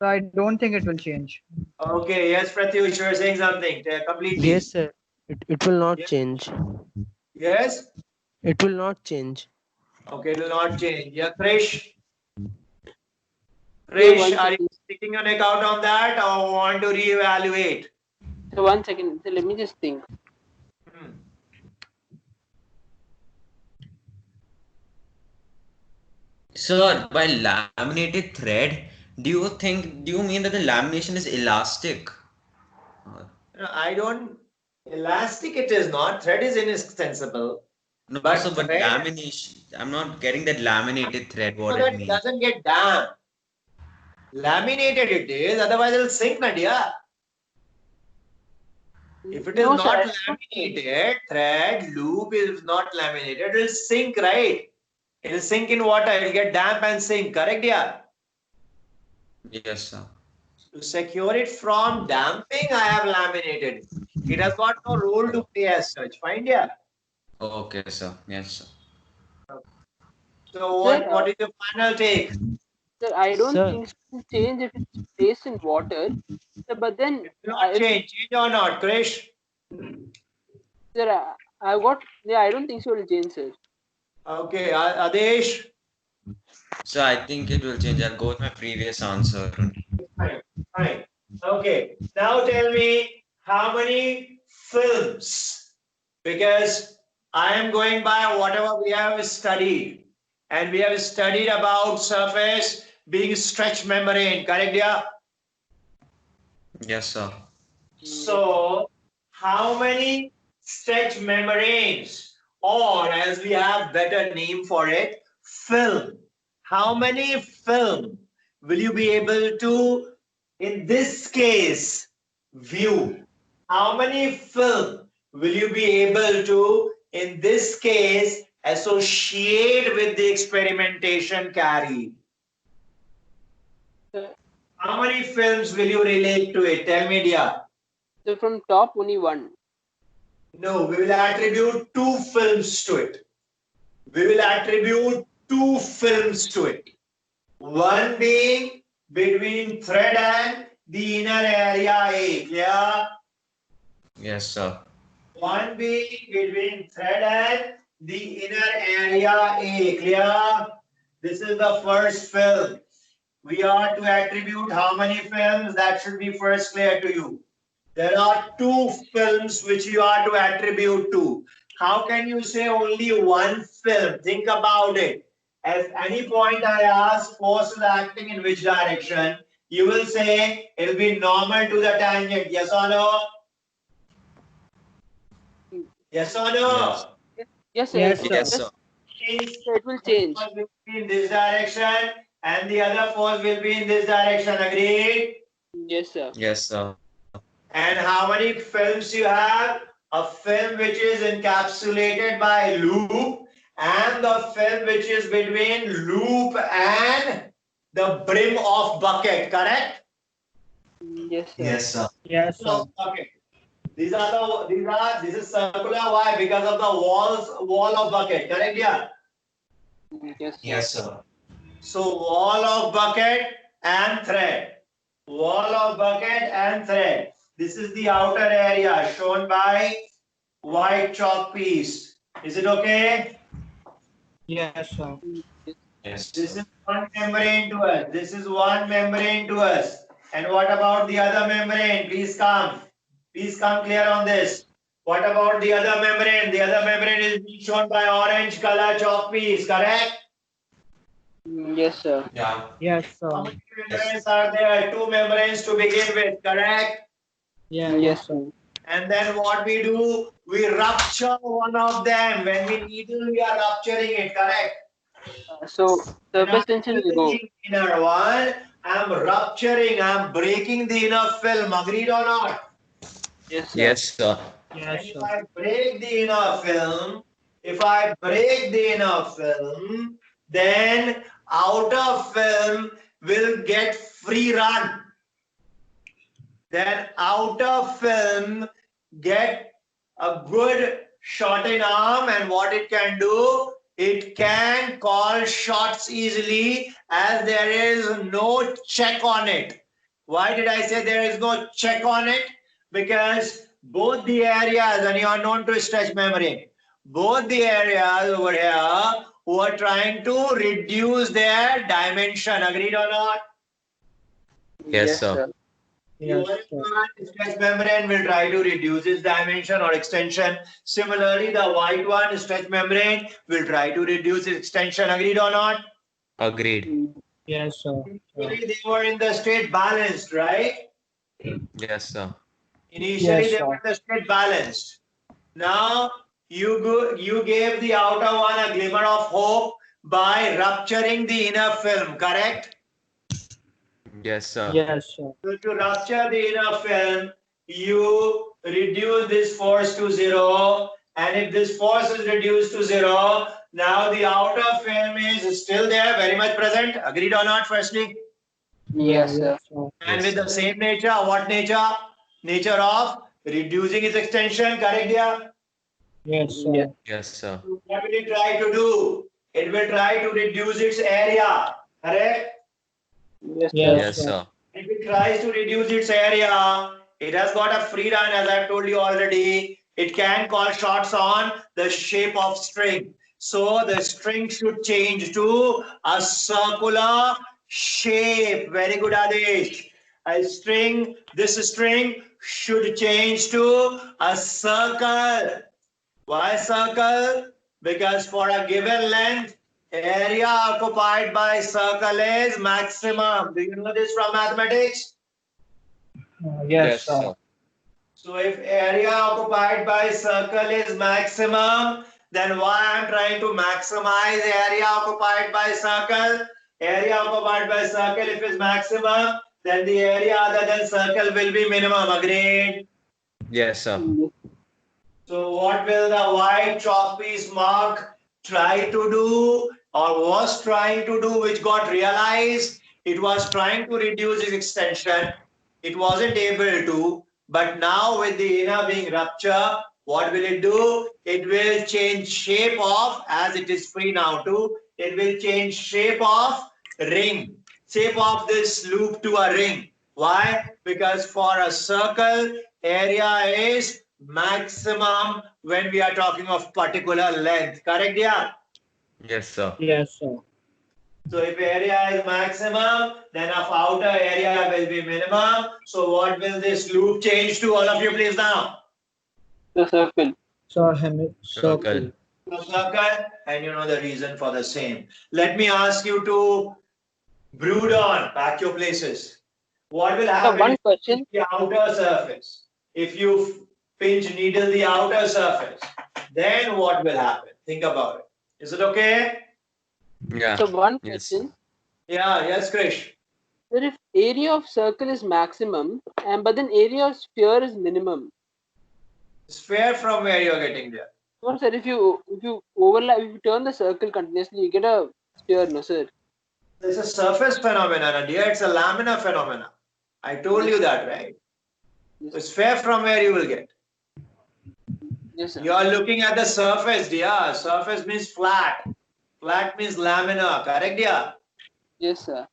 I don't think it will change. Okay. Yes, Pratyush, you are saying something. Complete, Yes, please. sir. It will not Yes. change. Yes? It will not change. Okay, it will not change. Yeah, Krish. Yeah, Krish, one are you second. sticking your neck out on that or want to reevaluate? So 1 second. So let me just think. Hmm. Sir, by laminated thread, do you mean that the lamination is elastic? No, I don't. Elastic it is not. Thread is inextensible. No, But sir, but thread, lamination, I'm not getting that laminated thread, so what that it it means. doesn't get damp. Laminated it is, otherwise it will sink, Nadia. If it is No, sir. not I don't think. laminated, thread, loop is not laminated, it will sink, right? It will sink in water, it will get damp and sink, correct, yeah? Yes, sir. To secure it from damping, I have laminated. It has got no role to play as such. Find, yeah. Okay, sir. Yes, sir. So Sir, what is your final take? sir, I don't Sir, think it will change if it's placed in water. Sir, but then It will not change. Change or not, Krish? sir, I got. Yeah, I don't think so. It will change, sir. Okay, Adesh. So I think it will change. I'll go with my previous answer only. Fine, fine. Okay, now tell me how many films, because I am going by whatever we have studied, and we have studied about surface being stretch membrane, correct, yeah? Yes, sir. So, how many stretch membranes, or as we have better name for it, film? How many film will you be able to, in this case, view? How many film will you be able to, in this case, associate with the experimentation carried? Sir, How many films will you relate to it? Tell me, dear. so from top only one. No, we will attribute two films to it. We will attribute two films to it. One being between thread and the inner area A. Clear? Yes, sir. One being between thread and the inner area A. Clear? This is the first film. We are to attribute how many films? That should be first clear to you. There are two films which you are to attribute to. How can you say only one film? Think about it. At any point I ask force is acting in which direction, you will say it will be normal to the tangent. Yes or no? Yes or no? Yes, sir. Yes, It, sir. Yes, sir. Means it will one change. force will be in this direction and the other force will be in this direction. Agreed? Yes, sir. Yes, sir. And how many films you have? A film which is encapsulated by loop and the film which is between loop and the brim of bucket, correct? Yes, sir. Yes, sir. Yes, sir. Okay. This is circular. Why? Because of the wall of bucket, correct? Yeah. Yes, sir. Yes, sir. So wall of bucket and thread. Wall of bucket and thread. This is the outer area shown by white chalk piece. Is it okay? Yes, sir. Yes, This sir. is one membrane to us. This is one membrane to us. And what about the other membrane? Please come. Please come clear on this. What about the other membrane? The other membrane is being shown by orange color chalk piece, correct? Yes, sir. Yeah. Yes, How sir. many membranes are there? Two membranes to begin with, correct? Yes, Yes, sir. sir. And then what we do? We rupture one of them. When we needle, we are rupturing it, correct? So And surface I'm tension will go. needling the inner one. I'm rupturing. I'm breaking the inner film. Agreed or not? Yes, sir. Yes, sir. And Yes, if sir. I break the inner film, then outer film will get free run. Then outer film get a good shot in arm, and what it can do, it can call shots easily as there is no check on it. Why did I say there is no check on it? Because both the areas, and you are known to stretch memory, both the areas over here who are trying to reduce their dimension. Agreed or not? Yes, sir. The Yes, orange sir. one, stretch membrane, will try to reduce its dimension or extension. Similarly, the white one, stretch membrane, will try to reduce its extension. Agreed or not? Agreed. Yes, sir. Initially, they were in the state balanced, right? Yes, sir. Initially, Yes, they sir. were in the state balanced. Now, you gave the outer one a glimmer of hope by rupturing the inner film, correct? Yes, sir. Yes, sir. So to rupture the inner film, you reduce this force to zero, and if this force is reduced to zero, now the outer film is still there, very much present. Agreed or not, firstly? Yeah, Yes, sir. yes, sir. And Yes, with the sir. same nature, what nature? Nature of reducing its extension, correct, dear? Yes, Yes. sir. Yes, sir. What will it try to do? It will try to reduce its area, correct? Yes, sir. Yes, Yes, sir. sir. If it tries to reduce its area, it has got a free run, as I've told you already. It can call shots on the shape of string. So the string should change to a circular shape. Very good, Adesh. This string should change to a circle. Why circle? Because for a given length, area occupied by circle is maximum. Do you know this from mathematics? Yes, Yes, sir. sir. So if area occupied by circle is maximum, then why I'm trying to maximize area occupied by circle? Area occupied by circle, if it's maximum, then the area other than circle will be minimum. Agreed? Yes, sir. So what will the white chalk piece mark try to do, or was trying to do, which got realized? It was trying to reduce its extension. It wasn't able to, but now with the inner being ruptured, what will it do? It will change shape of, as it is free now to, it will change shape of ring, shape of this loop to a ring. Why? Because for a circle, area is maximum when we are talking of particular length. Correct, yeah? Yes, sir. Yes, sir. So if area is maximum, then of outer area will be minimum. So what will this loop change to? All of you please now. The circle. Sir, Circle. circle. A circle, and you know the reason for the same. Let me ask you to brood on, back your places. What will So happen one if you question. pinch the outer surface? If you pinch needle the outer surface, then what will happen? Think about it. Is it okay? Yeah. So one Yes. question. Yeah, yes, Krish. Sir, if area of circle is maximum, and but then area of sphere is minimum. Sphere from where you're getting there. No, sir. If you overlap, if you turn the circle continuously, you get a sphere. No, sir. It's a surface phenomenon, dear. It's a laminar phenomenon. I told you that, right? So sphere from where you will get. Yes, sir. You are looking at the surface, dear. Surface means flat. Flat means laminar. Correct, dear? Yes, sir.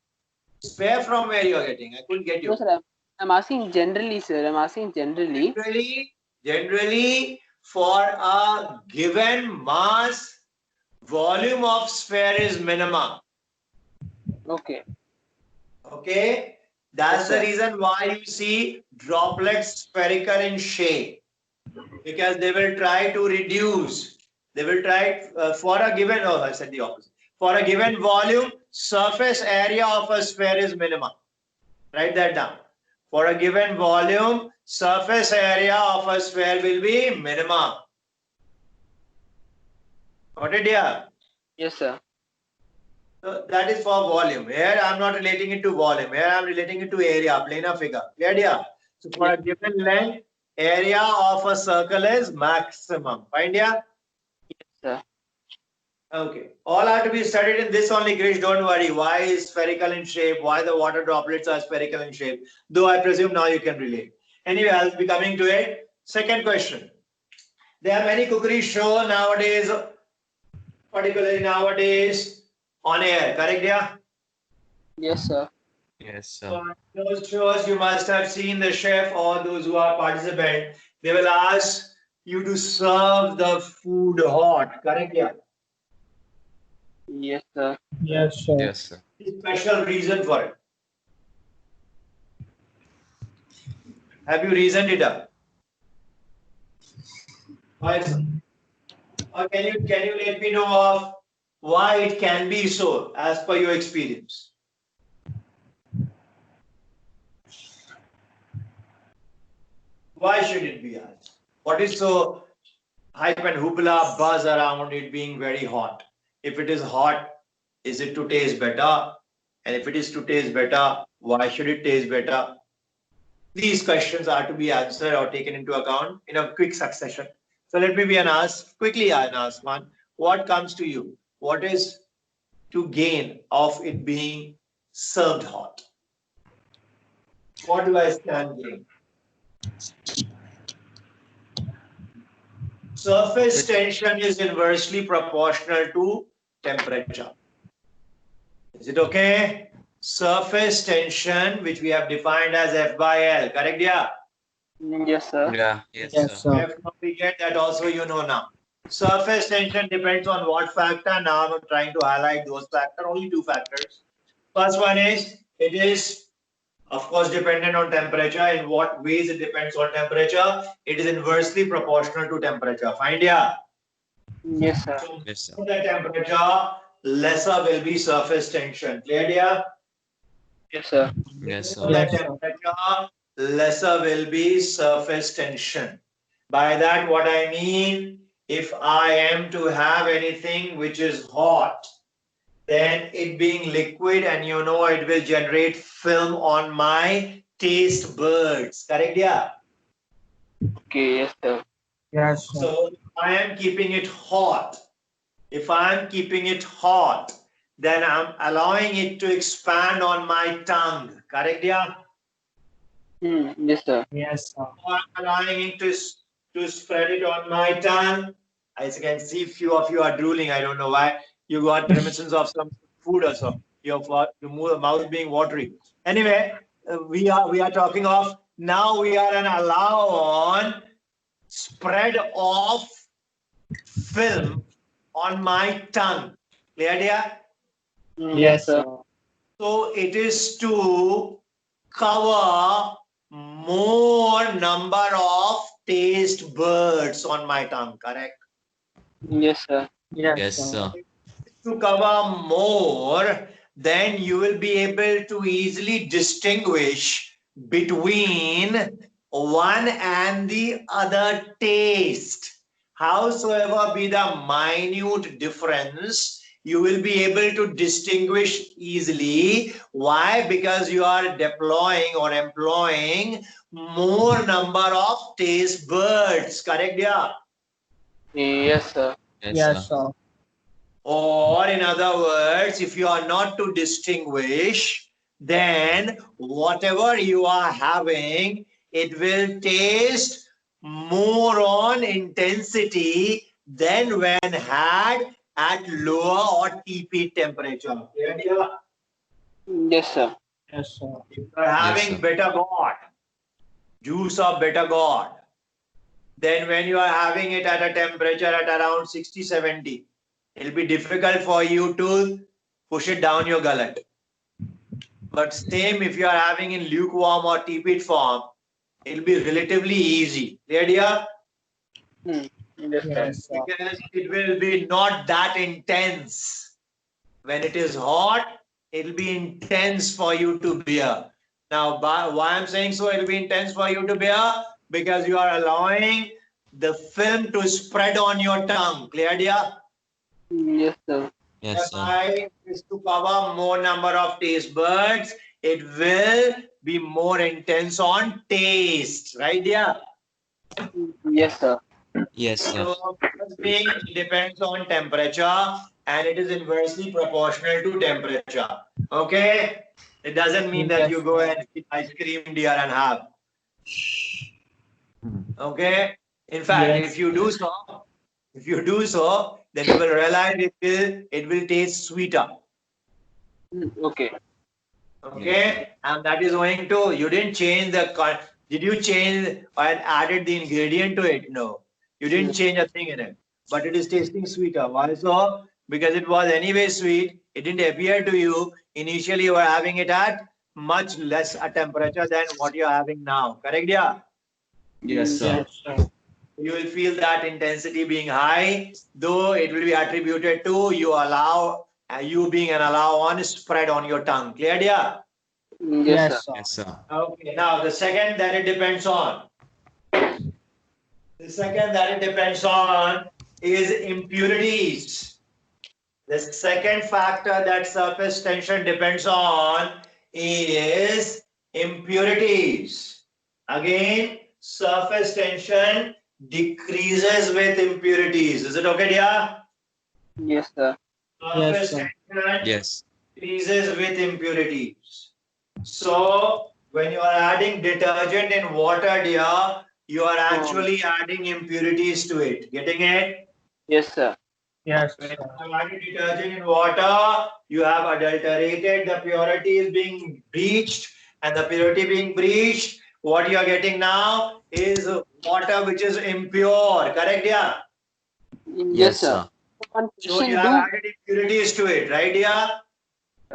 Sphere from where you are getting. I couldn't get No, you. sir. I'm asking generally, sir. I'm asking generally. Generally, for a given mass, volume of sphere is minimum. Okay. Okay? That's Yes, the sir. reason why you see droplets spherical in shape, because they will try to reduce. They will try for a given, oh, I said the opposite. For a given volume, surface area of a sphere is minimum. Write that down. For a given volume, surface area of a sphere will be minimum. Got it, yeah? Yes, sir. So that is for volume. Here I am not relating it to volume. Here I am relating it to area, planar figure. Clear, yeah? So for a given length, area of a circle is maximum. Find, yeah? Yes, sir. Okay. All are to be studied in this only, Krish. Don't worry. Why is spherical in shape? Why the water droplets are spherical in shape? Though I presume now you can relate. Anyway, I'll be coming to it. Second question. There are many cookery show nowadays, particularly nowadays, on air. Correct, yeah? Yes, sir. Yes, sir. So on those shows, you must have seen the chef or those who are participant. They will ask you to serve the food hot. Correct, yeah? Yes, sir. Yes, sir. Yes, sir. Special reason for it. Have you reasoned it up? Or can you let me know of why it can be so as per your experience? Why should it be asked? What is so hype and hoopla buzz around it being very hot? If it is hot, is it to taste better? And if it is to taste better, why should it taste better? These questions are to be answered or taken into account in a quick succession. So let me be an ask quickly and ask one. What comes to you? What is to gain of it being served hot? What do I stand gain? Surface tension is inversely proportional to temperature. Is it okay? Surface tension, which we have defined as F by L, correct? Yeah. Yes, sir. Yeah. Yes, Yes, sir. sir. If not we get that also you know now. Surface tension depends on what factor? Now I'm trying to highlight those factors, only two factors. First one is, it is of course dependent on temperature. In what ways it depends on temperature? It is inversely proportional to temperature. Find, yeah. Yes, sir. So Yes, sir. more the temperature, lesser will be surface tension. Clear, yeah? Yes, sir. Yes, More sir. the Yes, sir. temperature, lesser will be surface tension. By that, what I mean, if I am to have anything which is hot, then it being liquid and you know it will generate film on my taste buds. Correct, yeah? Okay, yes, sir. Yes, sir. So if I am keeping it hot, if I am keeping it hot, then I'm allowing it to expand on my tongue. Correct, yeah? Yes, sir. Yes, sir. I'm allowing it to spread it on my tongue. As you can see, few of you are drooling. I don't know why. You got reminiscence of some food or so. Your mouth being watery. Anyway, we are talking of now we are an allow on spread of film on my tongue. Clear, dear? Yes, Yes, sir. sir. So it is to cover more number of taste buds on my tongue, correct? Yes, sir. Yes, Yes, sir. sir. To cover more, then you will be able to easily distinguish between one and the other taste. Howsoever be the minute difference, you will be able to distinguish easily. Why? Because you are deploying or employing more number of taste buds. Correct, yeah? Yes, sir. Yes, Yes, sir. sir. Or in other words, if you are not to distinguish, then whatever you are having, it will taste more on intensity than when had at lower or TP temperature. Clear, dear? Yes, sir. Yes, sir. If you are Yes, having sir. bitter gourd, juice of bitter gourd, then when you are having it at a temperature at around 60, 70, it'll be difficult for you to push it down your gullet. But same if you are having in lukewarm or tepid form, it'll be relatively easy. Clear, dear? Yes, sir. Yes, sir. Because it will be not that intense. When it is hot, it'll be intense for you to bear. Now, why I'm saying so, it'll be intense for you to bear? Because you are allowing the film to spread on your tongue. Clear, dear? Yes, sir. Yes, sir. Thereby, is to cover more number of taste buds. It will be more intense on taste. Right, dear? Yes, sir. Yes, sir. So, first being, it depends on temperature and it is inversely proportional to temperature. Okay? It doesn't mean that you go and eat ice cream, dear, and have. Okay? In fact, Yes. if you do so, then you will realize it will taste sweeter. Okay. Okay? And that is owing to, you didn't change did you change and added the ingredient to it? No. You didn't change a thing in it. But it is tasting sweeter. Why so? Because it was anyway sweet. It didn't appear to you. Initially, you were having it at much less a temperature than what you're having now. Correct, yeah? Yes, sir. Yes, sir. You will feel that intensity being high, though it will be attributed to you being an allow on spread on your tongue. Clear, yeah? Yes, sir. Yes, sir. Yes, sir. Okay, now the second that it depends on. The second that it depends on is impurities. The second factor that surface tension depends on is impurities. Again, surface tension decreases with impurities. Is it okay, dear? Yes, sir. Surface sir. tension Yes. decreases with impurities. So, when you are adding detergent in water, dear, you are actually adding impurities to it. Getting it? Yes, sir. Yes, When sir. you are adding detergent in water, you have adulterated, the purity is being breached, and the purity being breached, what you are getting now is water which is impure. Correct, yeah? Yes, Yes, sir. sir. One So you question, have added impurities to it, right, yeah?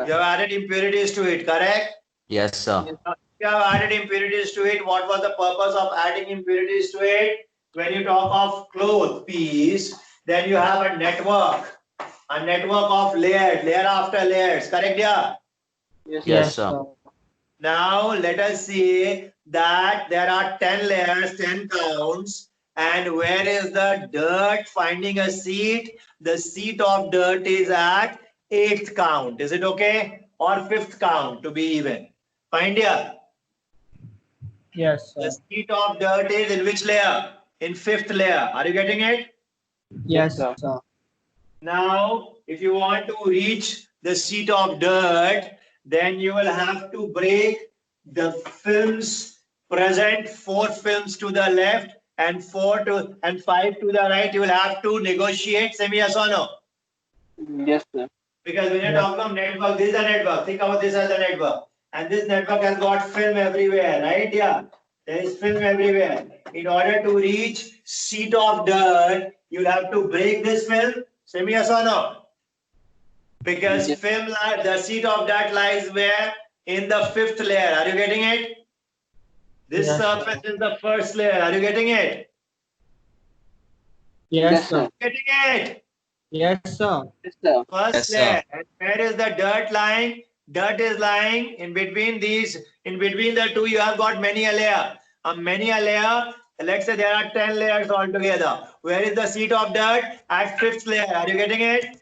You have added impurities to it, correct? Yes, sir. Now, if you have added impurities to it, what was the purpose of adding impurities to it? When you talk of cloth piece, then you have a network of layers, layer after layers, correct, yeah? Yes, sir. Yes, Yes, sir. sir. Now let us see that there are 10 layers, 10 counts, and where is the dirt finding a seat? The seat of dirt is at 8th count. Is it okay? Or 5th count to be even. Find here. Yes, The sir. seat of dirt is in which layer? In 5th layer. Are you getting it? Yes, sir. sir. Now, if you want to reach the seat of dirt, then you will have to break the films present, 4 films to the left and 5 to the right. You will have to negotiate. Say me yes or no. Yes, sir. Because when you're Yes. talking of network, this is a network. Think about this as a network. And this network has got film everywhere, right? Yeah. There is film everywhere. In order to reach seat of dirt, you'll have to break this film. Say me yes or no. Because Yes. the seat of dirt lies where? In the 5th layer. Are you getting it? This Yes, surface sir. is the 1st layer. Are you getting it? Yes, Yes, sir. sir. Getting it? Yes, sir. Yes, sir. First Yes, sir. layer. And where is the dirt lying? Dirt is lying in between the two, you have got many a layer. Many a layer, let's say there are 10 layers altogether. Where is the seat of dirt? At 5th layer. Are you getting it?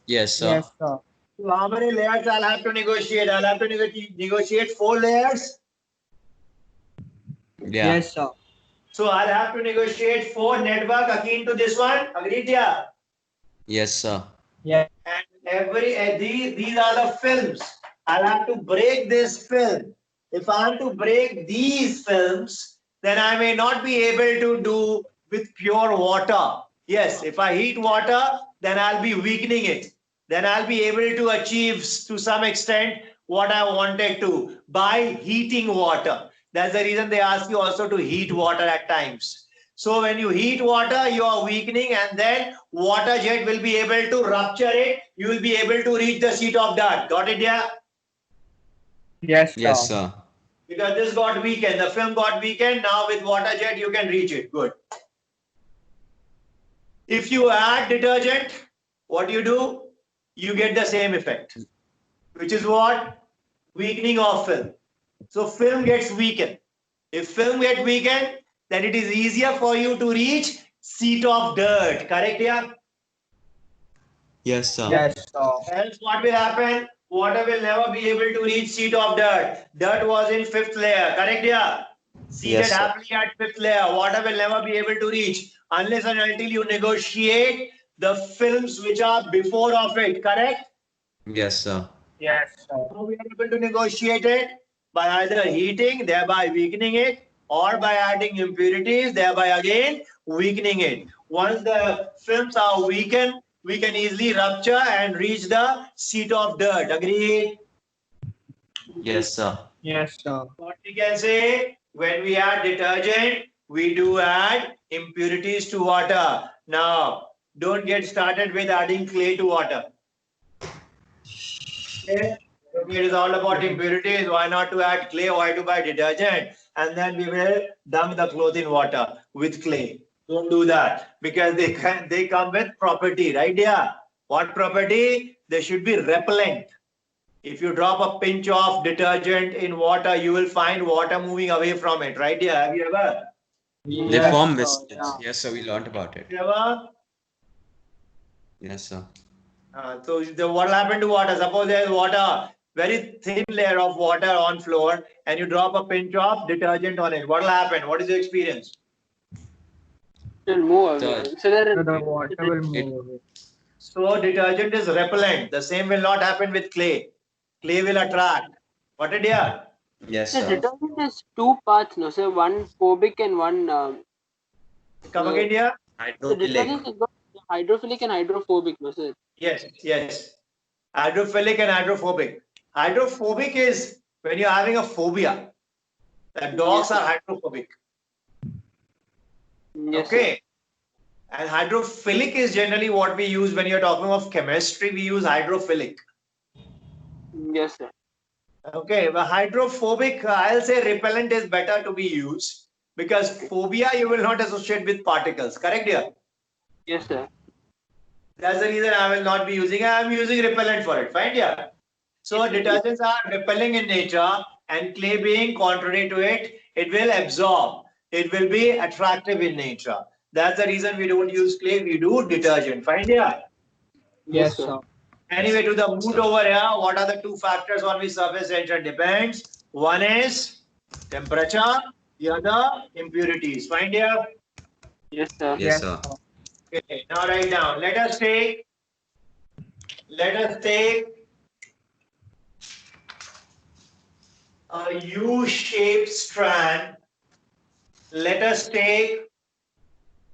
Yes, sir. Yes, sir. So how many layers I'll have to negotiate? I'll have to negotiate 4 layers. Yeah. Yes, sir. So I'll have to negotiate 4 network akin to this one. Agreed, yeah? Yes, sir. Yes, And these are the films. I'll have to break this film. If I have to break these films, then I may not be able to do with pure water. Yes, if I heat water, then I'll be weakening it. Then I'll be able to achieve to some extent what I wanted to by heating water. That's the reason they ask you also to heat water at times. So when you heat water, you are weakening, and then water jet will be able to rupture it. You will be able to reach the seat of dirt. Got it, yeah? Yes, sir. Yes, sir. Because this got weakened. The film got weakened. Now with water jet, you can reach it. Good. If you add detergent, what do? You get the same effect, which is what? Weakening of film. So film gets weakened. If film gets weakened, then it is easier for you to reach seat of dirt. Correct, yeah? Yes, sir. Yes, sir. Else what will happen? Water will never be able to reach seat of dirt. Dirt was in fifth layer. Correct, yeah? Seated Yes, sir. happily at fifth layer. Water will never be able to reach unless and until you negotiate the films which are before of it. Correct? Yes, sir. Yes, sir. How we are able to negotiate it? By either heating, thereby weakening it, or by adding impurities, thereby again weakening it. Once the films are weakened, we can easily rupture and reach the seat of dirt. Agree? Yes, sir. Yes, sir. What we can say, when we add detergent, we do add impurities to water. Now, don't get started with adding clay to water. Okay? It is all about impurities. Why not to add clay? Why to buy detergent? And then we will dunk the clothes in water with clay. Don't do that because they come with property, right? Yeah. What property? They should be repellent. If you drop a pinch of detergent in water, you will find water moving away from it, right? Yeah. Have you ever? They Yes, form sir. mists. Yeah. Yes, sir. We learned about it. Have you ever? Yes, sir. What will happen to water? Suppose there is water, very thin layer of water on floor, and you drop a pinch of detergent on it. What will happen? What is your experience? It will move So away. So there So is the water will move away. So detergent is repellent. The same will not happen with clay. Clay will attract. What a dear. yes, the sir. detergent is two parts, no? So one phobic and one. Come Uh, again, dear. the Hydrophilic. detergent is got hydrophilic and hydrophobic, no? So Yes, yes. Hydrophilic and hydrophobic. Hydrophobic is when you're having a phobia. The dogs Yes, are sir. hydrophobic. Yes, sir. Okay. And hydrophilic is generally what we use when you're talking of chemistry. We use hydrophilic. Yes, sir. Okay, but hydrophobic, I'll say repellent is better to be used because phobia you will not associate with particles. Correct, dear? Yes, sir. That's the reason I will not be using. I am using repellent for it. Fine, dear. So detergents are repelling in nature, and clay being contrary to it, it will absorb. It will be attractive in nature. That's the reason we don't use clay. We do detergent. Fine, dear. Yes, Yes, sir. sir. Anyway, to the mood Sir. over here, what are the two factors on which surface tension depends? One is temperature, the other impurities. Fine, dear. Yes, sir. Yes, Yes, sir. sir. Okay, now write down. Let us take a U-shaped strand. Let us take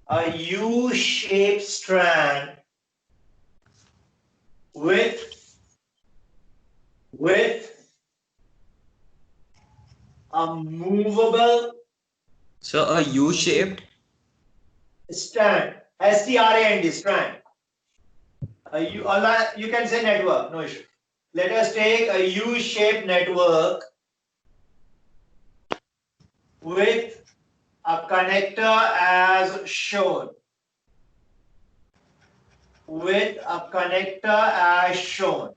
a U-shaped strand with a movable So a U-shaped. strand. S-T-R-A-N-D, strand. You can say network, no issue. Let us take a U-shaped network with a connector as shown. With a connector as shown.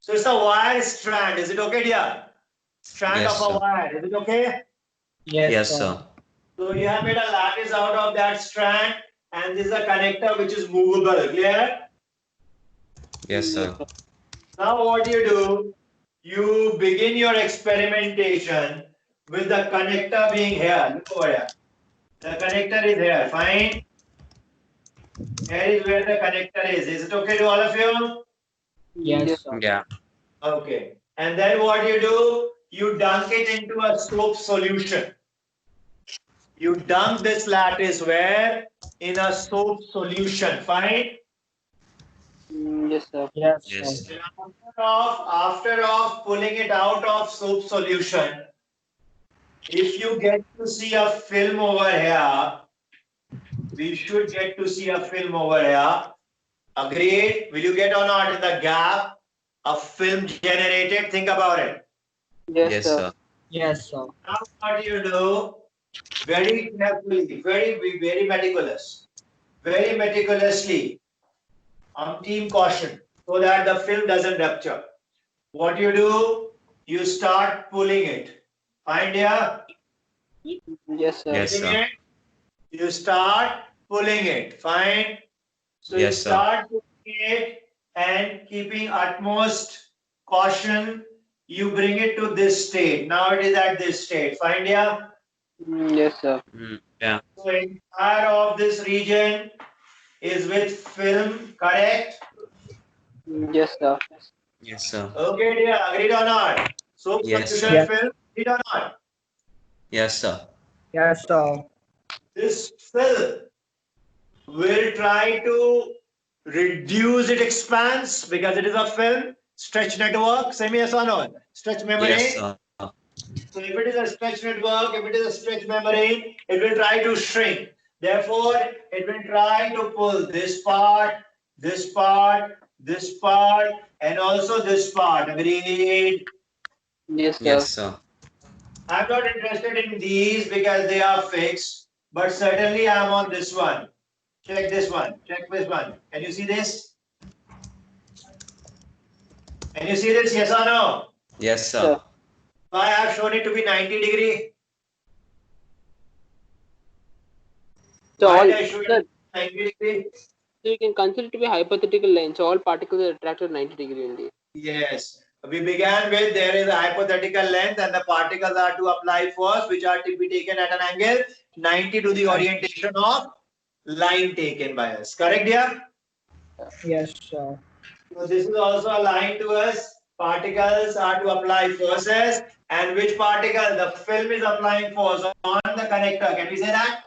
So it's a wire strand. Is it okay, dear? Strand Yes, of a sir. wire. Is it okay? Yes, Yes, sir. sir. So you have made a lattice out of that strand, and this is a connector which is movable. Clear? Yes, Yes, sir. sir. Now what do? You begin your experimentation with the connector being here. Look over here. The connector is here. Fine. Here is where the connector is. Is it okay to all of you? Yes, Yes. sir. Yeah. Okay. And then what do? You dunk it into a soap solution. You dunk this lattice where? In a soap solution. Fine. Yes, sir. Yes, Yes, sir. sir. After pulling it out of soap solution, if you get to see a film over here, we should get to see a film over here. Agreed? Will you get or not in the gap? A film generated? Think about it. Yes, Yes, sir. sir. Yes, sir. Now what you do, very carefully, very meticulously, on team caution, so that the film doesn't rupture. What you do, you start pulling it. Find here, Yes, sir. Yes, getting sir. it? You start pulling it. Fine. So you Yes, sir. start pulling it and keeping utmost caution, you bring it to this state. Now it is at this state. Find here. Yes, sir. Yeah. So entire of this region is with film, correct? Yes, sir. Yes, sir. Okay, dear, agreed or not? So Yes, solution sir. Yes. film, agreed or not? Yes, sir. Yes, sir. This film will try to reduce its expanse because it is a film, stretch network, same yes or no? Stretch Yes, membrane. sir. So if it is a stretch network, if it is a stretch membrane, it will try to shrink. Therefore, it will try to pull this part, this part, this part, and also this part. Agreed? Yes, sir. Yes, sir. I'm not interested in these because they are fixed, but certainly I'm on this one. Check this one. Check this one. Can you see this? Can you see this? Yes or no? Yes, Sir. sir. Why I have shown it to be 90 degree? So Why all, did I show it sir, to be 90 degree? so you can consider it to be hypothetical line. So all particles are attracted 90-degree only. Yes. We began with there is a hypothetical length and the particles are to apply force which are to be taken at an angle 90 to the orientation of line taken by us. Correct, dear? Yes, sir. So this is also a line to us. Particles are to apply forces, and which particle? The film is applying force on the connector. Can we say that?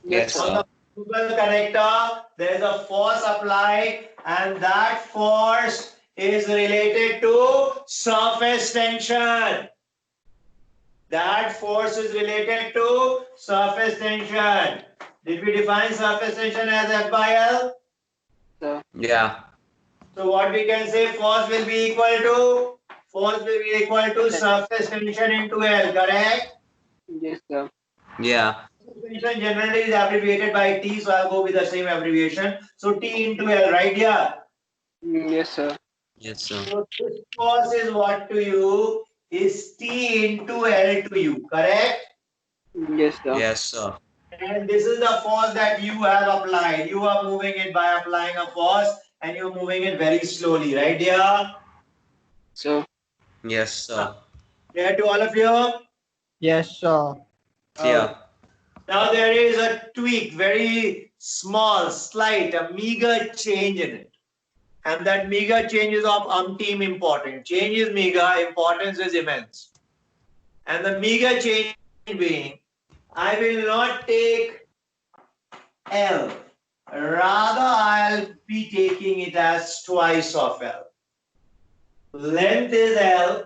Yes, Yes, sir. On sir. the Google connector, there is a force applied, and that force is related to surface tension. That force is related to surface tension. Did we define surface tension as F by L? Sir. Yeah. So what we can say, force will be equal to surface tension into L, correct? Yes, sir. Yeah. Surface tension generally is abbreviated by T, so I'll go with the same abbreviation. So T into L, right here. Yes, sir. Yes, sir. So this force is what to you is T into L to you, correct? Yes, sir. Yes, sir. And this is the force that you have applied. You are moving it by applying a force and you're moving it very slowly, right here? So Yes, sir. Clear to all of you? Yes, sir. Yeah. Now there is a tweak, very small, slight, a meager change in it. And that meager change is of umpteen important. Change is meager, importance is immense. And the meager change being, I will not take L. Rather, I'll be taking it as twice of L. Length is L.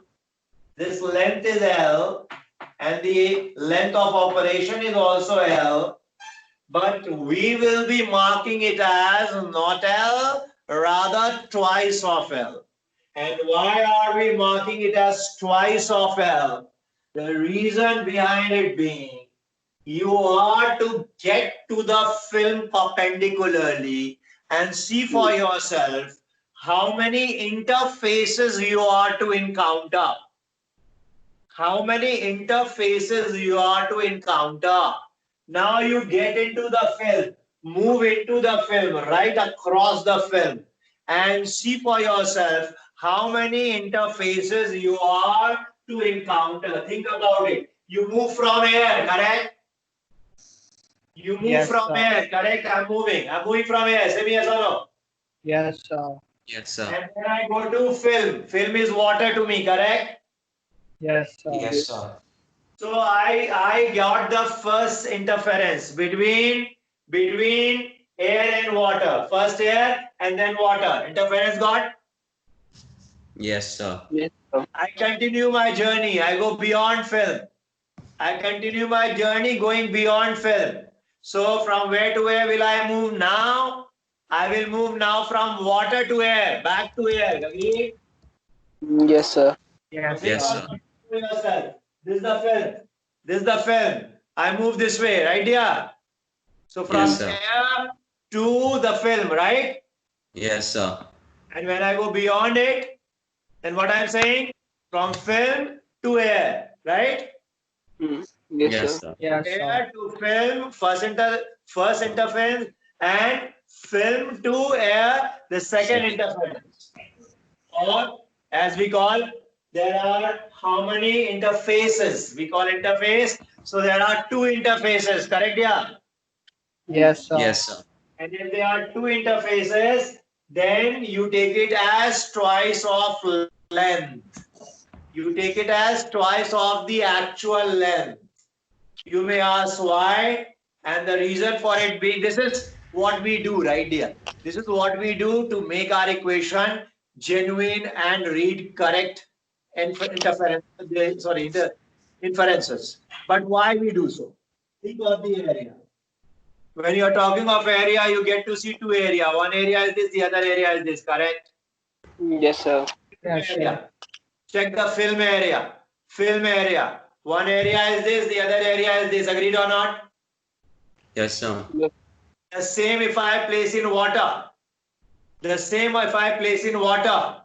This length is L. And the length of operation is also L. But we will be marking it as not L, rather twice of L. And why are we marking it as twice of L? The reason behind it being, you are to get to the film perpendicularly and see for yourself how many interfaces you are to encounter. How many interfaces you are to encounter. Now you get into the film, move into the film, right across the film, and see for yourself how many interfaces you are to encounter. Think about it. You move from here, correct? You move Yes, from sir. here, correct? I'm moving. I'm moving from here. Say me yes or no. Yes, sir. Yes, sir. And then I go to film. Film is water to me, correct? Yes, sir. Yes, sir. So I got the first interference between air and water. First air and then water. Interference got. Yes, sir. yes, sir. I continue my journey. I go beyond film. I continue my journey going beyond film. So from where to where will I move now? I will move now from water to air, back to air. Agree? Yes, sir. Yes, Think Yes, sir. of sir. yourself. This is the film. This is the film. I move this way, right, dear? So from Yes, sir. air to the film, right? Yes, sir. And when I go beyond it, then what I'm saying? From film to air, right? Hmm. Yes, Yes, sir. sir. Yes, sir. Air to film, first interference, and film to air, the second interference. Or as we call, there are how many interfaces? We call interface. So there are two interfaces, correct? Yeah. Yes, sir. Yes, sir. And if there are two interfaces, then you take it as twice of length. You take it as twice of the actual length. You may ask why, and the reason for it being this is what we do, right, dear? This is what we do to make our equation genuine and read correct inferences. But why we do so? Think of the area. When you are talking of area, you get to see two area. One area is this, the other area is this, correct? Yes, sir. Yes, sir. Area. Check the film area. Film area. One area is this, the other area is this. Agreed or not? Yes, sir. The same if I place in water. The same if I place in water.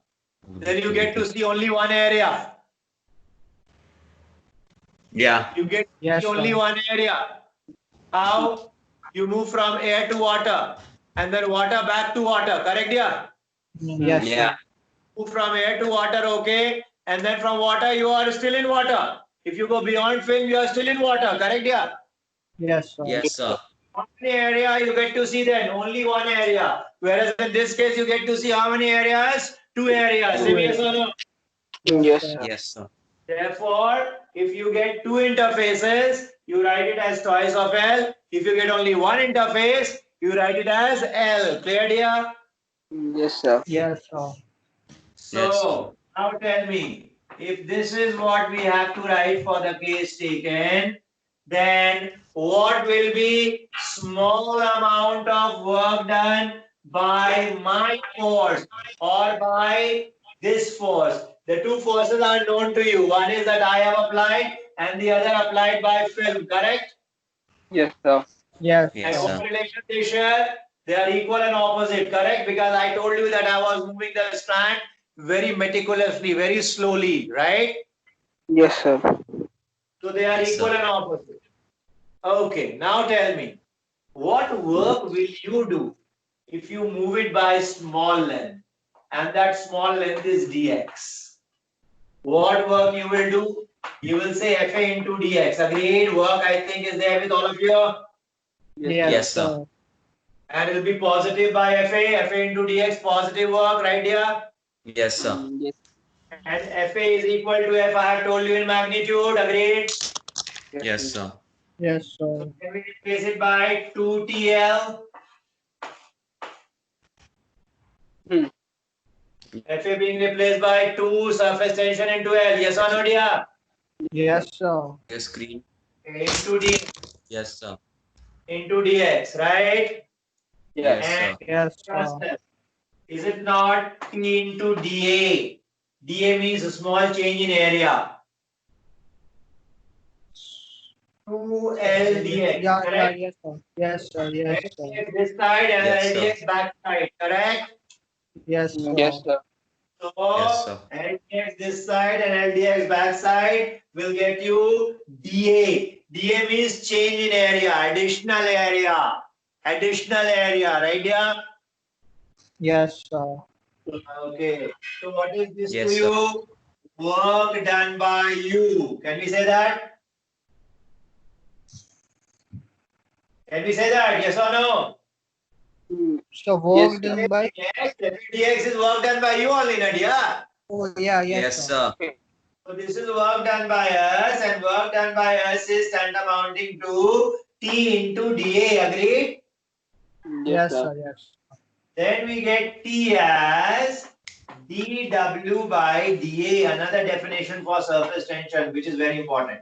Then you get to see only one area. Yeah. You get to Yes, see only sir. one area. How? You move from air to water and then water back to water. Correct, yeah? Yes, Yeah. sir. Move from air to water, okay? And then from water, you are still in water. If you go beyond film, you are still in water. Correct, yeah? Yes, sir. Yes, sir. How many area you get to see then? Only one area. Whereas in this case, you get to see how many areas? Two areas. Say yes or no? Yes, sir. sir. Yes, sir. Therefore, if you get two interfaces, you write it as twice of L. If you get only one interface, you write it as L. Clear, dear? Yes, sir. Yes, sir. Yes, sir. So, now tell me, if this is what we have to write for the case taken, then what will be small amount of work done by my force or by this force? The two forces are known to you. One is that I have applied and the other applied by film, correct? Yes, sir. Yes, And Yes, sir. what sir. relation they share? They are equal and opposite, correct? Because I told you that I was moving the strand very meticulously, very slowly, right? Yes, sir. So they are Yes, equal sir. and opposite. Okay, now tell me, what work will you do if you move it by small length? And that small length is dx. What work you will do? You will say Fa into dx. Agreed? Work I think is there with all of you. Yes, Yes, sir. sir. And it will be positive by Fa into dx, positive work, right here? Yes, sir. Yes, And Fa is equal to F, I have told you in magnitude, agreed? Yes, sir. Yes, So sir. can we replace it by 2TL? Hmm. Fa being replaced by 2 surface tension into L. Yes or no, dear? Yes, sir. Yes, screen. Into D Yes, sir. into dx, right? Yeah. Yes, And sir. Yes, sir. process. Is it not T into dA? dA means a small change in area. 2L dx, Yeah, correct? yes, sir. Yes, sir. Yes, sir. LDX this side and Yes, sir. LDX back side, correct? Yes, sir. Yes, sir. So Yes, sir. LDX this side and LDX back side will get you dA. dA means change in area, additional area. Additional area, right? Yeah. Yes, sir. Okay. So what is this to Yes, sir. you? Work done by you. Can we say that? Can we say that? Yes or no? Hmm. So Yes, work sir. done by. Yes, FDX is work done by you only, Nadia. Oh, yeah, yes, Yes, sir. sir. Okay. So this is work done by us, and work done by us is tantamounting to T into dA. Agreed? Yes, Yes, sir. sir. Yes. Then we get T as dW by dA. Another definition for surface tension, which is very important.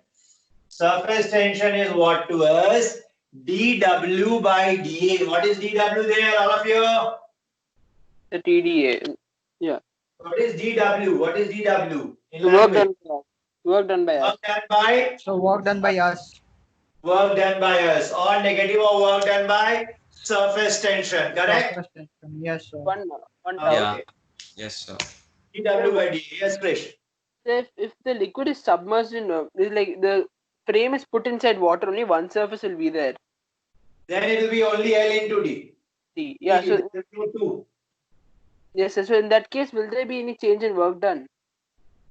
Surface tension is what to us? dW by dA. What is dW there, all of you? The TDA. Yeah. What is dW? What is dW in The work language? done. Work done by us. Work done by, So work done by us. work done by us, or negative of work done by surface tension, correct? Surface tension. Yes, sir. One Yeah. Okay. Yes, sir. dW by dA. Yes, Krish. if the liquid is submerged in it's like the frame is put inside water, only one surface will be there. Then it will be only L into D. D. Yeah. D, So there is no 2. yes. So in that case, will there be any change in work done?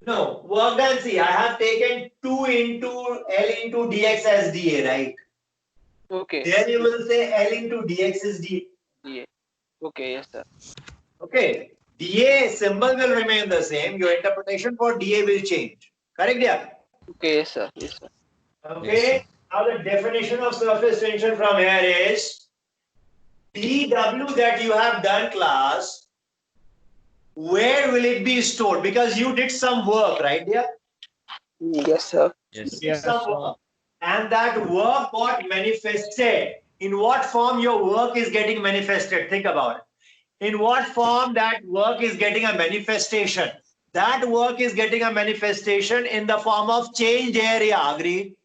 No, work done. See, I have taken 2 into L into dx as dA, right? Okay. There you will say L into dx is d. Yeah. Okay. Yes, sir. Okay. dA symbol will remain the same. Your interpretation for dA will change. Correct, yeah? Okay. Yes, sir. Yes, sir. Okay. Yes, sir. Now the definition of surface tension from here is dW that you have done, class. Where will it be stored? Because you did some work, right, dear? Yes, sir. Yes. Did Yes, some sir. work. And that work got manifested. In what form your work is getting manifested? Think about it. In what form that work is getting a manifestation? That work is getting a manifestation in the form of changed area. Agreed?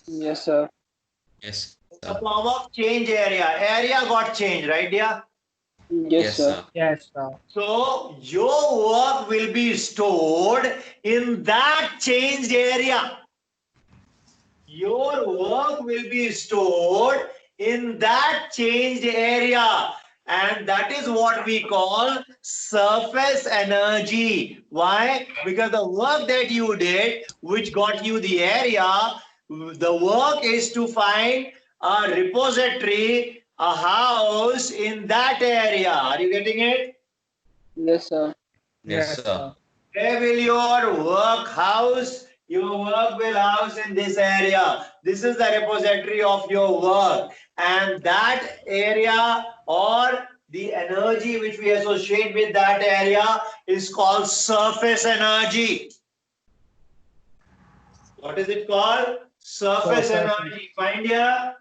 Yes, sir. Yes, In the sir. form of change area. Area got changed, right, dear? Yes, Yes, sir. sir. Yes, sir. So your work will be stored in that changed area. Your work will be stored in that changed area. And that is what we call surface energy. Why? Because the work that you did, which got you the area, the work is to find a repository, a house in that area. Are you getting it? Yes, sir. Yes, Yes, sir. sir. Where will your work house? Your work will house in this area. This is the repository of your work. And that area or the energy which we associate with that area is called surface energy. What is it called? Surface Surface. energy. Find here.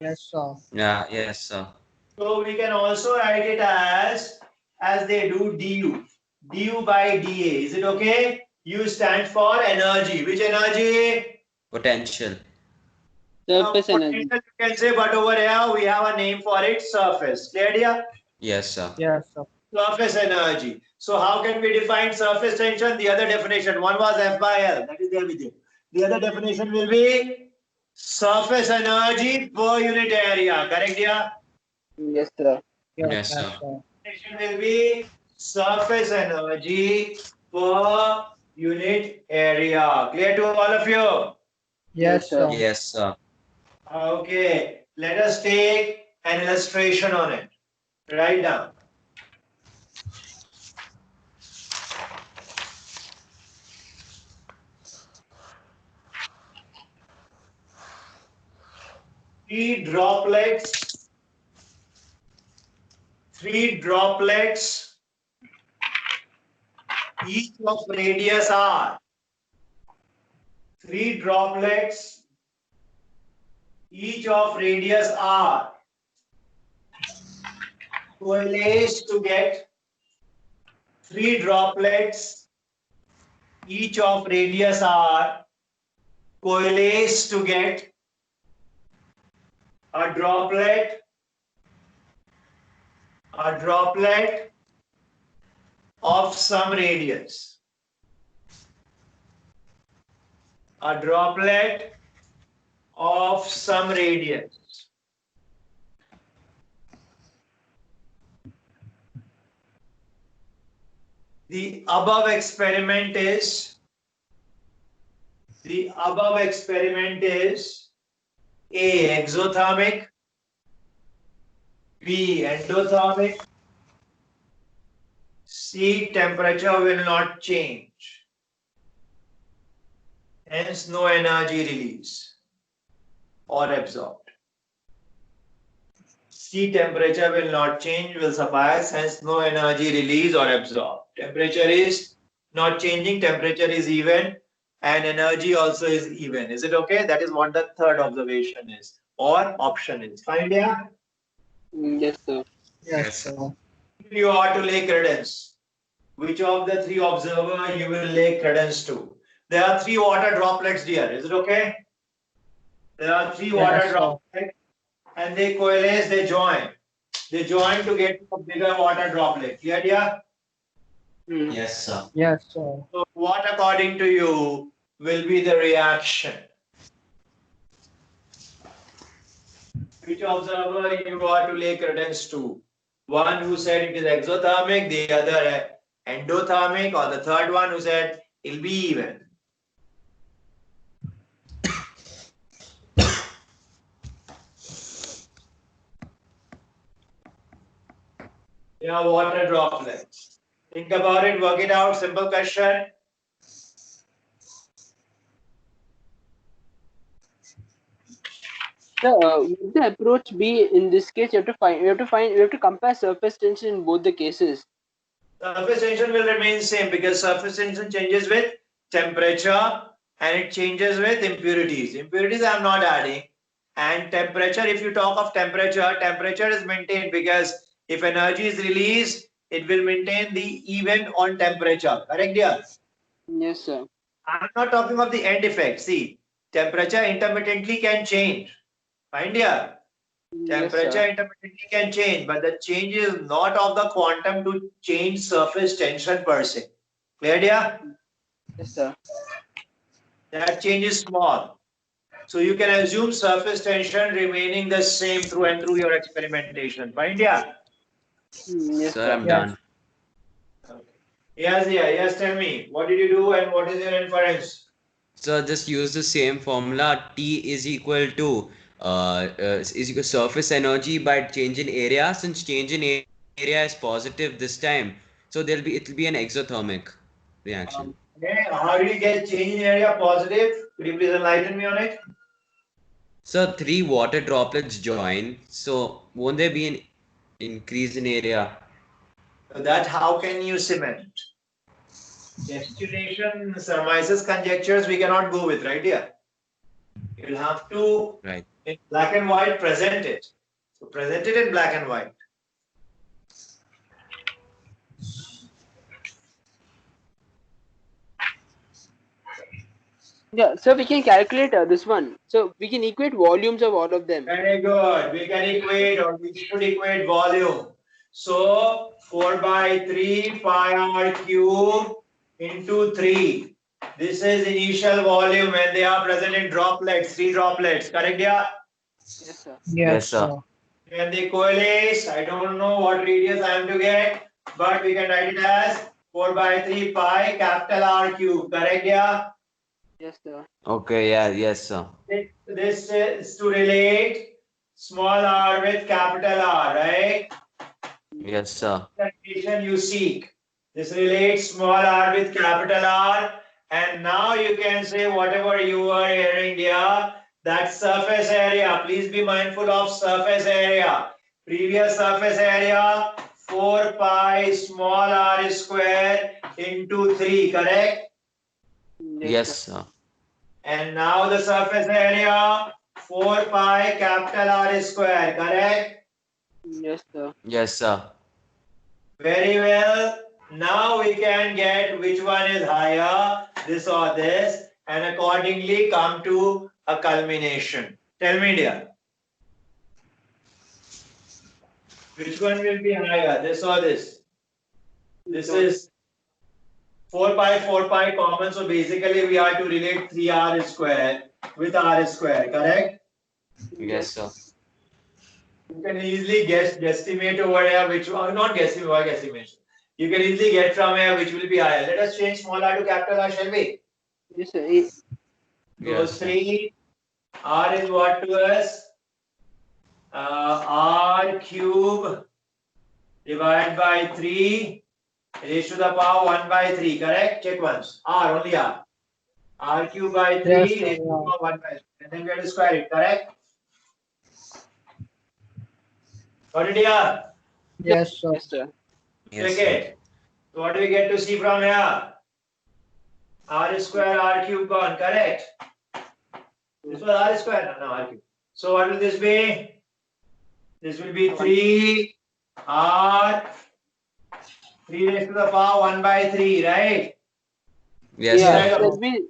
Yes, sir. Yeah. Yes, sir. So we can also write it as they do du. Du by dA. Is it okay? U stands for energy. Which energy? Potential. Surface energy. Potential you can say, but over here we have a name for it, surface. Clear, dear? Yes, sir. Yes, sir. Surface energy. So how can we define surface tension? The other definition, one was F by L, that is there with you. The other definition will be surface energy per unit area. Correct, dear? Yes, sir. Yes, Yes, yes, sir. sir. Definition will be surface energy per unit area. Clear to all of you? Yes, sir. sir. Yes, sir. Okay, let us take an illustration on it. Write down. Three droplets, each of radius r. Three droplets, each of radius r, coalesce to get three droplets, each of radius r, coalesce to get a droplet of some radius. A droplet of some radius. The above experiment is A. Exothermic, B. Endothermic, C. Temperature will not change, hence no energy release or absorbed. C. Temperature will not change will suffice, hence no energy release or absorbed. Temperature is not changing, temperature is even, and energy also is even. Is it okay? That is what the third observation is or option is. Fine, yeah? Yes, sir. Yes, Yes, sir. sir. If you are to lay credence, which of the three observer you will lay credence to? There are 3 water droplets here. Is it okay? There are 3 water Yes, sir. droplets and they coalesce, they join. They join to get a bigger water droplet. Clear, dear? Yes, sir. Yes, sir. So what according to you will be the reaction? Which observer you got to lay credence to? One who said it is exothermic, the other endothermic, or the third one who said it'll be even. Yeah, water droplets. Think about it, work it out, simple question. So, would the approach be in this case? You have to compare surface tension in both the cases. Surface tension will remain same because surface tension changes with temperature and it changes with impurities. Impurities I am not adding. And temperature, if you talk of temperature, temperature is maintained because if energy is released, it will maintain the even on temperature. Correct, dear? Yes, sir. I'm not talking of the end effect. See, temperature intermittently can change. Fine, dear? Yes, Temperature sir. intermittently can change, but the change is not of the quantum to change surface tension per se. Clear, dear? Yes, sir. That change is small. So you can assume surface tension remaining the same through and through your experimentation. Fine, dear? Yes, Sir, sir. I'm Yes. done. Okay. Yes, yeah, yes, tell me. What did you do and what is your inference? So just use the same formula. T is equal to is equal surface energy by change in area. Since change in area is positive this time, so it'll be an exothermic reaction. Okay, how do you get change in area positive? Could you please enlighten me on it? So 3 water droplets join. So won't there be an increase in area? So that how can you cement? Destination surmises conjectures we cannot go with, right here. You'll have to, Right. in black and white, present it. So present it in black and white. Yeah, so we can calculate this one. So we can equate volumes of all of them. Very good. We can equate or we should equate volume. So 4 by 3 pi r cube into 3. This is initial volume when they are present in droplets, 3 droplets. Correct, yeah? Yes, sir. Yes, Yes, sir. sir. When they coalesce, I don't know what radius I am to get, but we can write it as 4 by 3 pi capital R cube. Correct, yeah? Yes, sir. Okay. Yeah. Yes, sir. This is to relate small r with capital R, right? Yes, sir. Condition you seek. This relates small r with capital R, and now you can say whatever you are hearing here, that surface area. Please be mindful of surface area. Previous surface area 4 pi small r square into 3, correct? Yes, sir. sir. And now the surface area 4 pi capital R square, correct? Yes, sir. Yes, sir. Very well. Now we can get which one is higher, this or this, and accordingly come to a culmination. Tell me, dear, which one will be higher, this or this? This is 4 pi common, so basically we are to relate 3r square with r square, correct? Yes, sir. You can easily guesstimate over here which one, not guesstimate, why guesstimation? You can easily get from here which will be higher. Let us change small r to capital R, shall we? Yes, sir. So Yes, sir. 3, r is what to us? R cube divided by 3 raised to the power 1 by 3, correct? Check once. R, only R. R cube by 3 Yes, raised sir. to the power 1 by 3. And then we have to square it, correct? Got it here? Yes, sir. Yes, sir. Yes, Check sir. it. So what do we get to see from here? R square, R cube gone, correct? This was R square, no, R cube. So what will this be? This will be 3 R 3 raised to the power 1 by 3, right? Yes, Yeah, Inside sir. of that'll be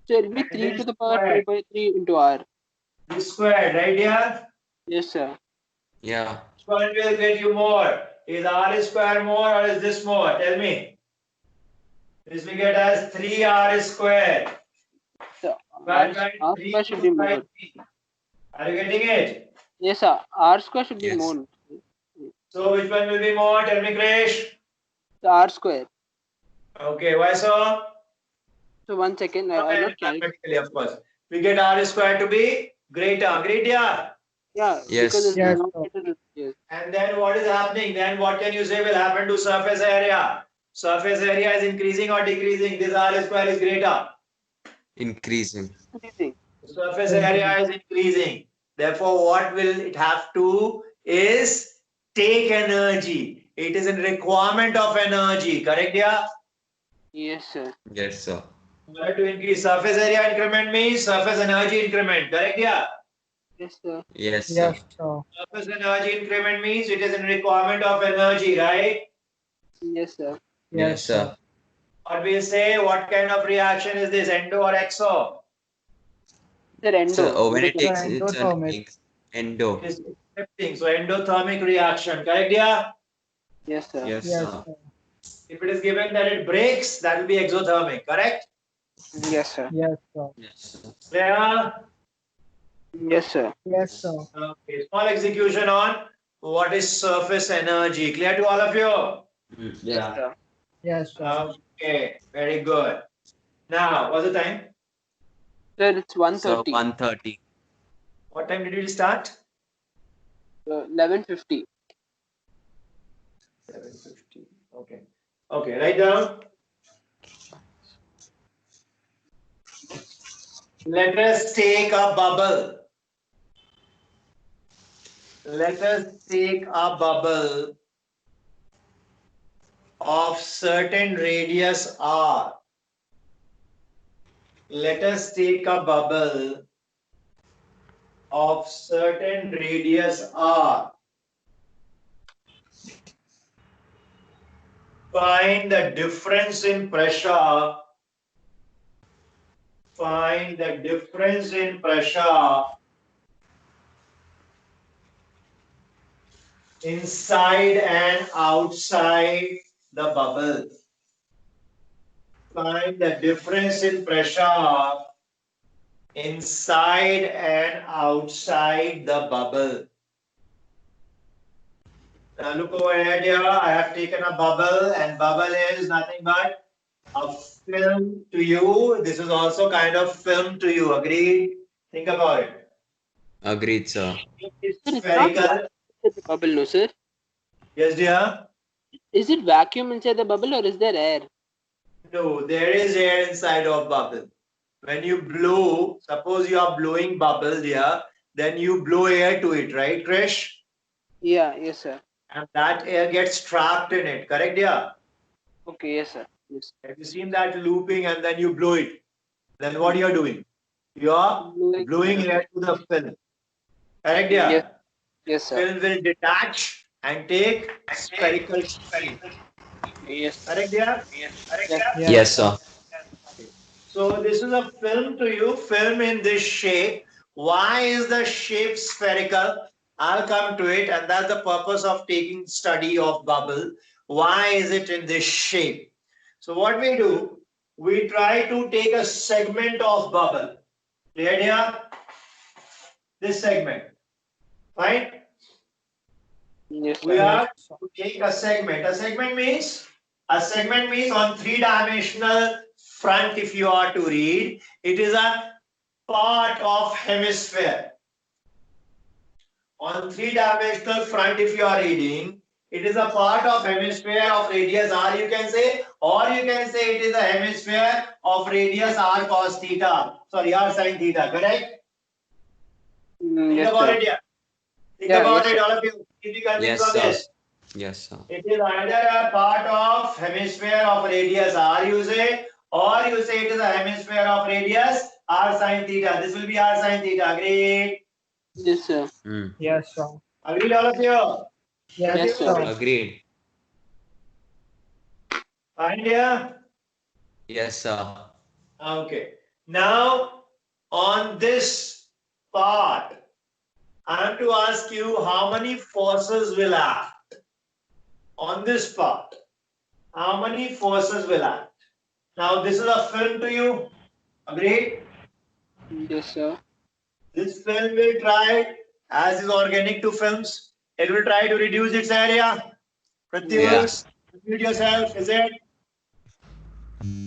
So it will be And 3 then to the power 2 squared. by 3 into r. This squared, right here? Yes, sir. Yeah. Which one will get you more? Is r square more or is this more? Tell me. This we get as 3r squared. So Divided by r 3 square should be by more. 3. Are you getting it? Yes, sir. R square should be Yes. more. So which one will be more? Tell me, Krish. The r square. Okay, why so? So 1 second, I'll not calculate. Mathematically, of course. We get r square to be greater. Great, yeah. Yeah, because Yes. it's Yes, sir. denominator. Yes. And then what is happening? Then what can you say will happen to surface area? Surface area is increasing or decreasing? This r square is greater. Increasing. Increasing. Surface area is increasing. Therefore, what will it have to is take energy. It is a requirement of energy. Correct, yeah? Yes, sir. Yes, sir. In order to increase surface area increment means surface energy increment. Correct, yeah? Yes, sir. Yes, sir. Yes, sir. Surface energy increment means it is a requirement of energy, right? Yes, sir. Yes, Yes, sir. Or we say, what kind of reaction is this, endo or exo? Sir, endo. So when it Endo- takes Sir, it's endothermic. an endo. It is accepting. So endothermic reaction, correct, yeah? Yes, sir. Yes, Yes, sir. sir. If it is given that it breaks, that will be exothermic, correct? Yes, sir. Yes, sir. Yes, sir. Clear? Yes, sir. Yes, sir. Okay, small execution on what is surface energy. Clear to all of you? Mm, Yes, yeah. sir. Yes, sir. Okay, very good. Now, what's the time? Sir, it's So 1:30. 130. What time did we start? 11:50. 7:50. Okay. Okay, write down. Let us take a bubble. Let us take a bubble of certain radius r. Let us take a bubble of certain radius r. Find the difference in pressure. Find the difference in pressure inside and outside the bubble. Find the difference in pressure inside and outside the bubble. Now look over here. I have taken a bubble, and bubble is nothing but a film to you. This is also kind of film to you. Agreed? Think about it. Agreed, sir. It's Sir, it's not spherical. vacuum inside the bubble, no, sir. Yes, dear. Is it vacuum inside the bubble or is there air? No, there is air inside of bubble. When you blow, suppose you are blowing bubble here, then you blow air to it, right, Krish? Yeah, yes, sir. And that air gets trapped in it, correct, yeah? Okay, yes, sir. Yes. Have you seen that looping and then you blow it? Then what you are doing? You are Blowing. blowing air to the film, correct, Yes, yeah? yes, sir. Film will detach and take spherical shape, Yes. correct, yeah? Yes. Yes, Yes, sir. sir. So this is a film to you, film in this shape. Why is the shape spherical? I'll come to it, and that's the purpose of taking study of bubble. Why is it in this shape? So what we do, we try to take a segment of bubble. Clear here? This segment, right? Yes, We sir. are Yes, sir. to take a segment. A segment means on three-dimensional front, if you are to read, it is a part of hemisphere. On three-dimensional front, if you are reading, it is a part of hemisphere of radius r, you can say, or you can say it is a hemisphere of radius r cos theta. Sorry, r sin theta, correct? Think Yes, about sir. it, yeah. Think Yeah, about yes, it, sir. all of you. Keep you convinced Yes, of sir. this. Yes, sir. It is either a part of hemisphere of radius r, you say, or you say it is a hemisphere of radius r sin theta. This will be r sin theta. Agreed? Yes, sir. Mm. Yes, sir. Agreed, all of you? Yes, Yes, sir. sir. Agreed. Fine, dear? Yes, sir. Okay. Now, on this part, I have to ask you how many forces will act on this part. How many forces will act? Now, this is a film to you. Agreed? Yes, sir. This film will try, as is organic to films, it will try to reduce its area. Yeah. Pratyush, mute yourself, is it?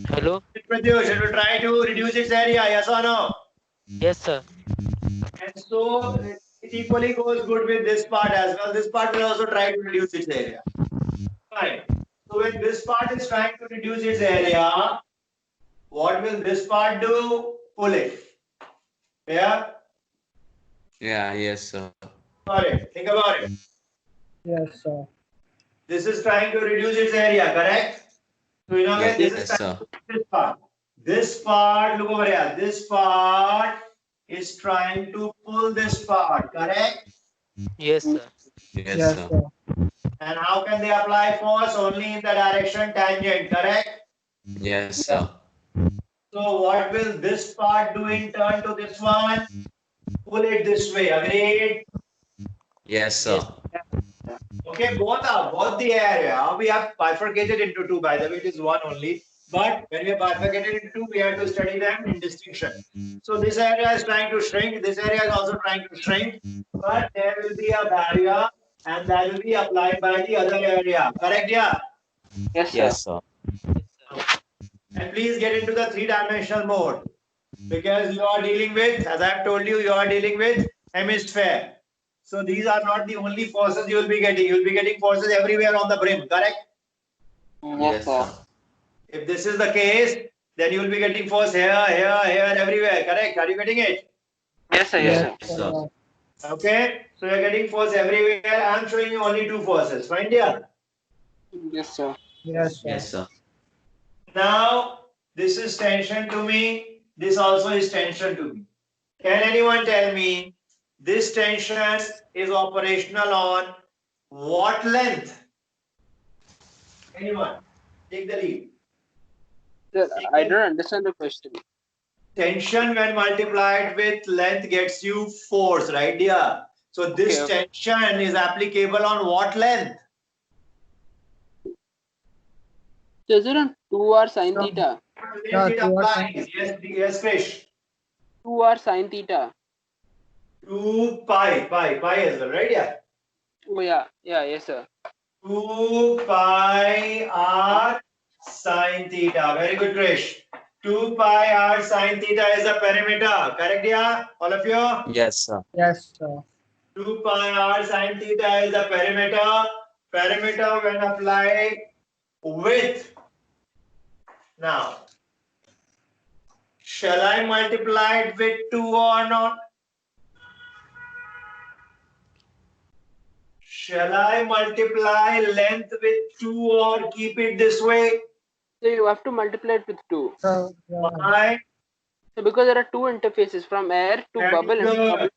Hello? Pratyush, it will try to reduce its area, yes or no? Yes, sir. And so it equally goes good with this part as well. This part will also try to reduce its area. Fine. So when this part is trying to reduce its area, what will this part do? Pull it. Yeah? Yeah. Yes, sir. Got it. Think about it. Yes, sir. This is trying to reduce its area, correct? So you know, Yes, this is sir. this part. This part, look over here. This part is trying to pull this part, correct? Yes, sir. Yes, Yes, sir. sir. And how can they apply force? Only in the direction tangent, correct? Yes, sir. So what will this part do in turn to this one? Pull it this way, agreed? Yes, Yes. sir. Okay, both the area. We have bifurcated into two, by the way, it is one only. But when we have bifurcated into two, we have to study them in distinction. So this area is trying to shrink, this area is also trying to shrink, but there will be a barrier and that will be applied by the other area. Correct, yeah? Yes, sir. Yes, sir. And please get into the three-dimensional mode because you are dealing with, as I have told you, you are dealing with hemisphere. So these are not the only forces you will be getting. You will be getting forces everywhere on the brim, correct? Yes, Yes, sir. sir. If this is the case, then you will be getting force here, here, everywhere, correct? Are you getting it? Yes, sir. Yes, Yes, sir. Yes, sir. sir. Okay, so you're getting force everywhere. I'm showing you only two forces. Fine, dear. Yes, sir. Yes, sir. Yes, sir. Now, this is tension to me. This also is tension to me. Can anyone tell me this tension is operational on what length? Anyone? Take the lead. Sir, Take I the don't understand the question. tension when multiplied with length gets you force, right, dear? So this Okay. tension is applicable on what length? So is it on 2r sine So, theta? Length yeah, it towards applies. Yes, Krish. 2r sine theta. 2 pi as well, right? Yeah. Oh, yeah. Yeah, yes, sir. 2 pi r sine theta. Very good, Krish. 2 pi r sine theta is a perimeter. Correct, yeah? All of you? Yes, sir. yes, sir. 2 pi r sine theta is a perimeter. Perimeter when applied with. Now, shall I multiply it with 2 or not? Shall I multiply length with 2 or keep it this way? So you have to multiply it with 2. So, yeah. Why? So because there are two interfaces from air to Very bubble and good.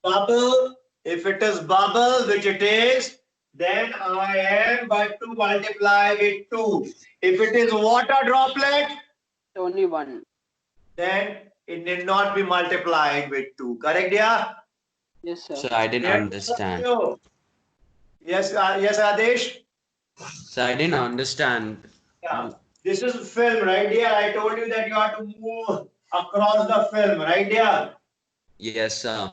bubble. If it is bubble, which it is, then I am but to multiply with 2. If it is water droplet, Only one. then it need not be multiplied with 2. Correct, yeah? Yes, sir. So I didn't Clear? understand. Yes, Adesh? So I didn't understand. Yeah. This is film, right, dear? I told you that you have to move across the film, right, dear? Yes, sir.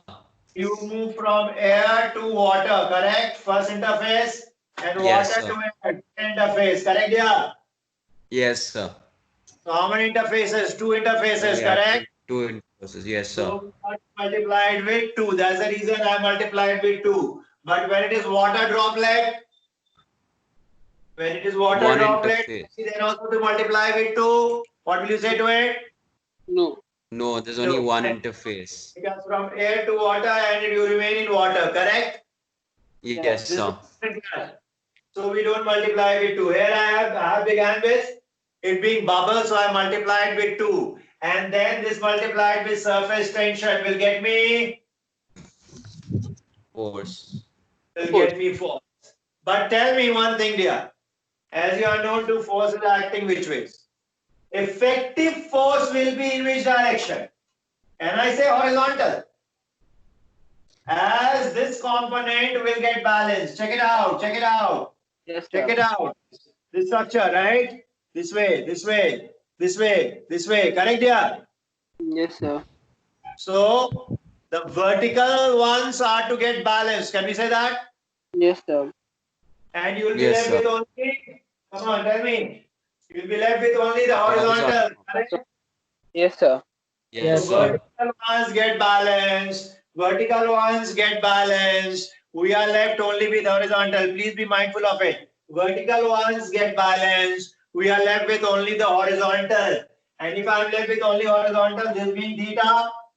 You move from air to water, correct? First interface and Yes, water sir. to air interface, correct? Yeah. Yes, sir. So how many interfaces? Two So interfaces, we have correct? two inputs. Yes, sir. So multiplied with 2. That's the reason I multiplied with 2. But when it is water droplet, One interface. then also to multiply with 2. What will you say to it? No. No, there's only No. one interface. It comes from air to water and you remain in water, correct? Yes, This is sir. class. So we don't multiply with 2. Here I have began with it being bubble, so I multiplied with 2. And then this multiplied with surface tension will get me Force. 4. But tell me one thing, dear. As you are known to forces acting which ways? effective force will be in which direction? Can I say horizontal? As this component will get balanced. Check it out. Check it out. Yes, Check sir. it out. This structure, right? This way, this way, this way, this way. Correct, yeah? Yes, sir. So the vertical ones are to get balanced. Can we say that? Yes, sir. And you will be Yes, left sir. with only, come on, tell me. You'll be left with only the horizontal. Correct? Yes, sir. Yes, So sir. vertical ones get balanced. Vertical ones get balanced. We are left only with horizontal. Please be mindful of it. Vertical ones get balanced. We are left with only the horizontal. And if I am left with only horizontal,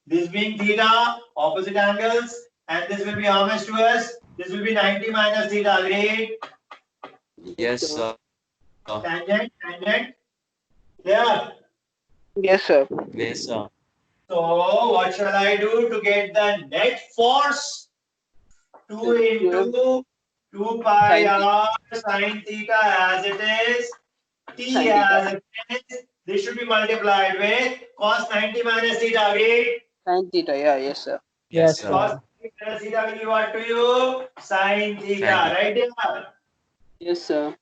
this being theta, opposite angles, and this will be how much to us? This will be 90 minus theta. Agreed? Yes, sir. Tangent, tangent. Yeah. Yes, sir. Yes, sir. So what shall I do to get the net force? 2 into 2 pi Sin theta. r sine theta as it is, t Sin theta. as it is. This should be multiplied with cos 90 minus theta. Agreed? Sin theta. Yeah. Yes, sir. Yes, Yes, sir. Cos sir. 90 minus theta will be what to you? Sine theta. Sine theta. Right there? Yes, sir.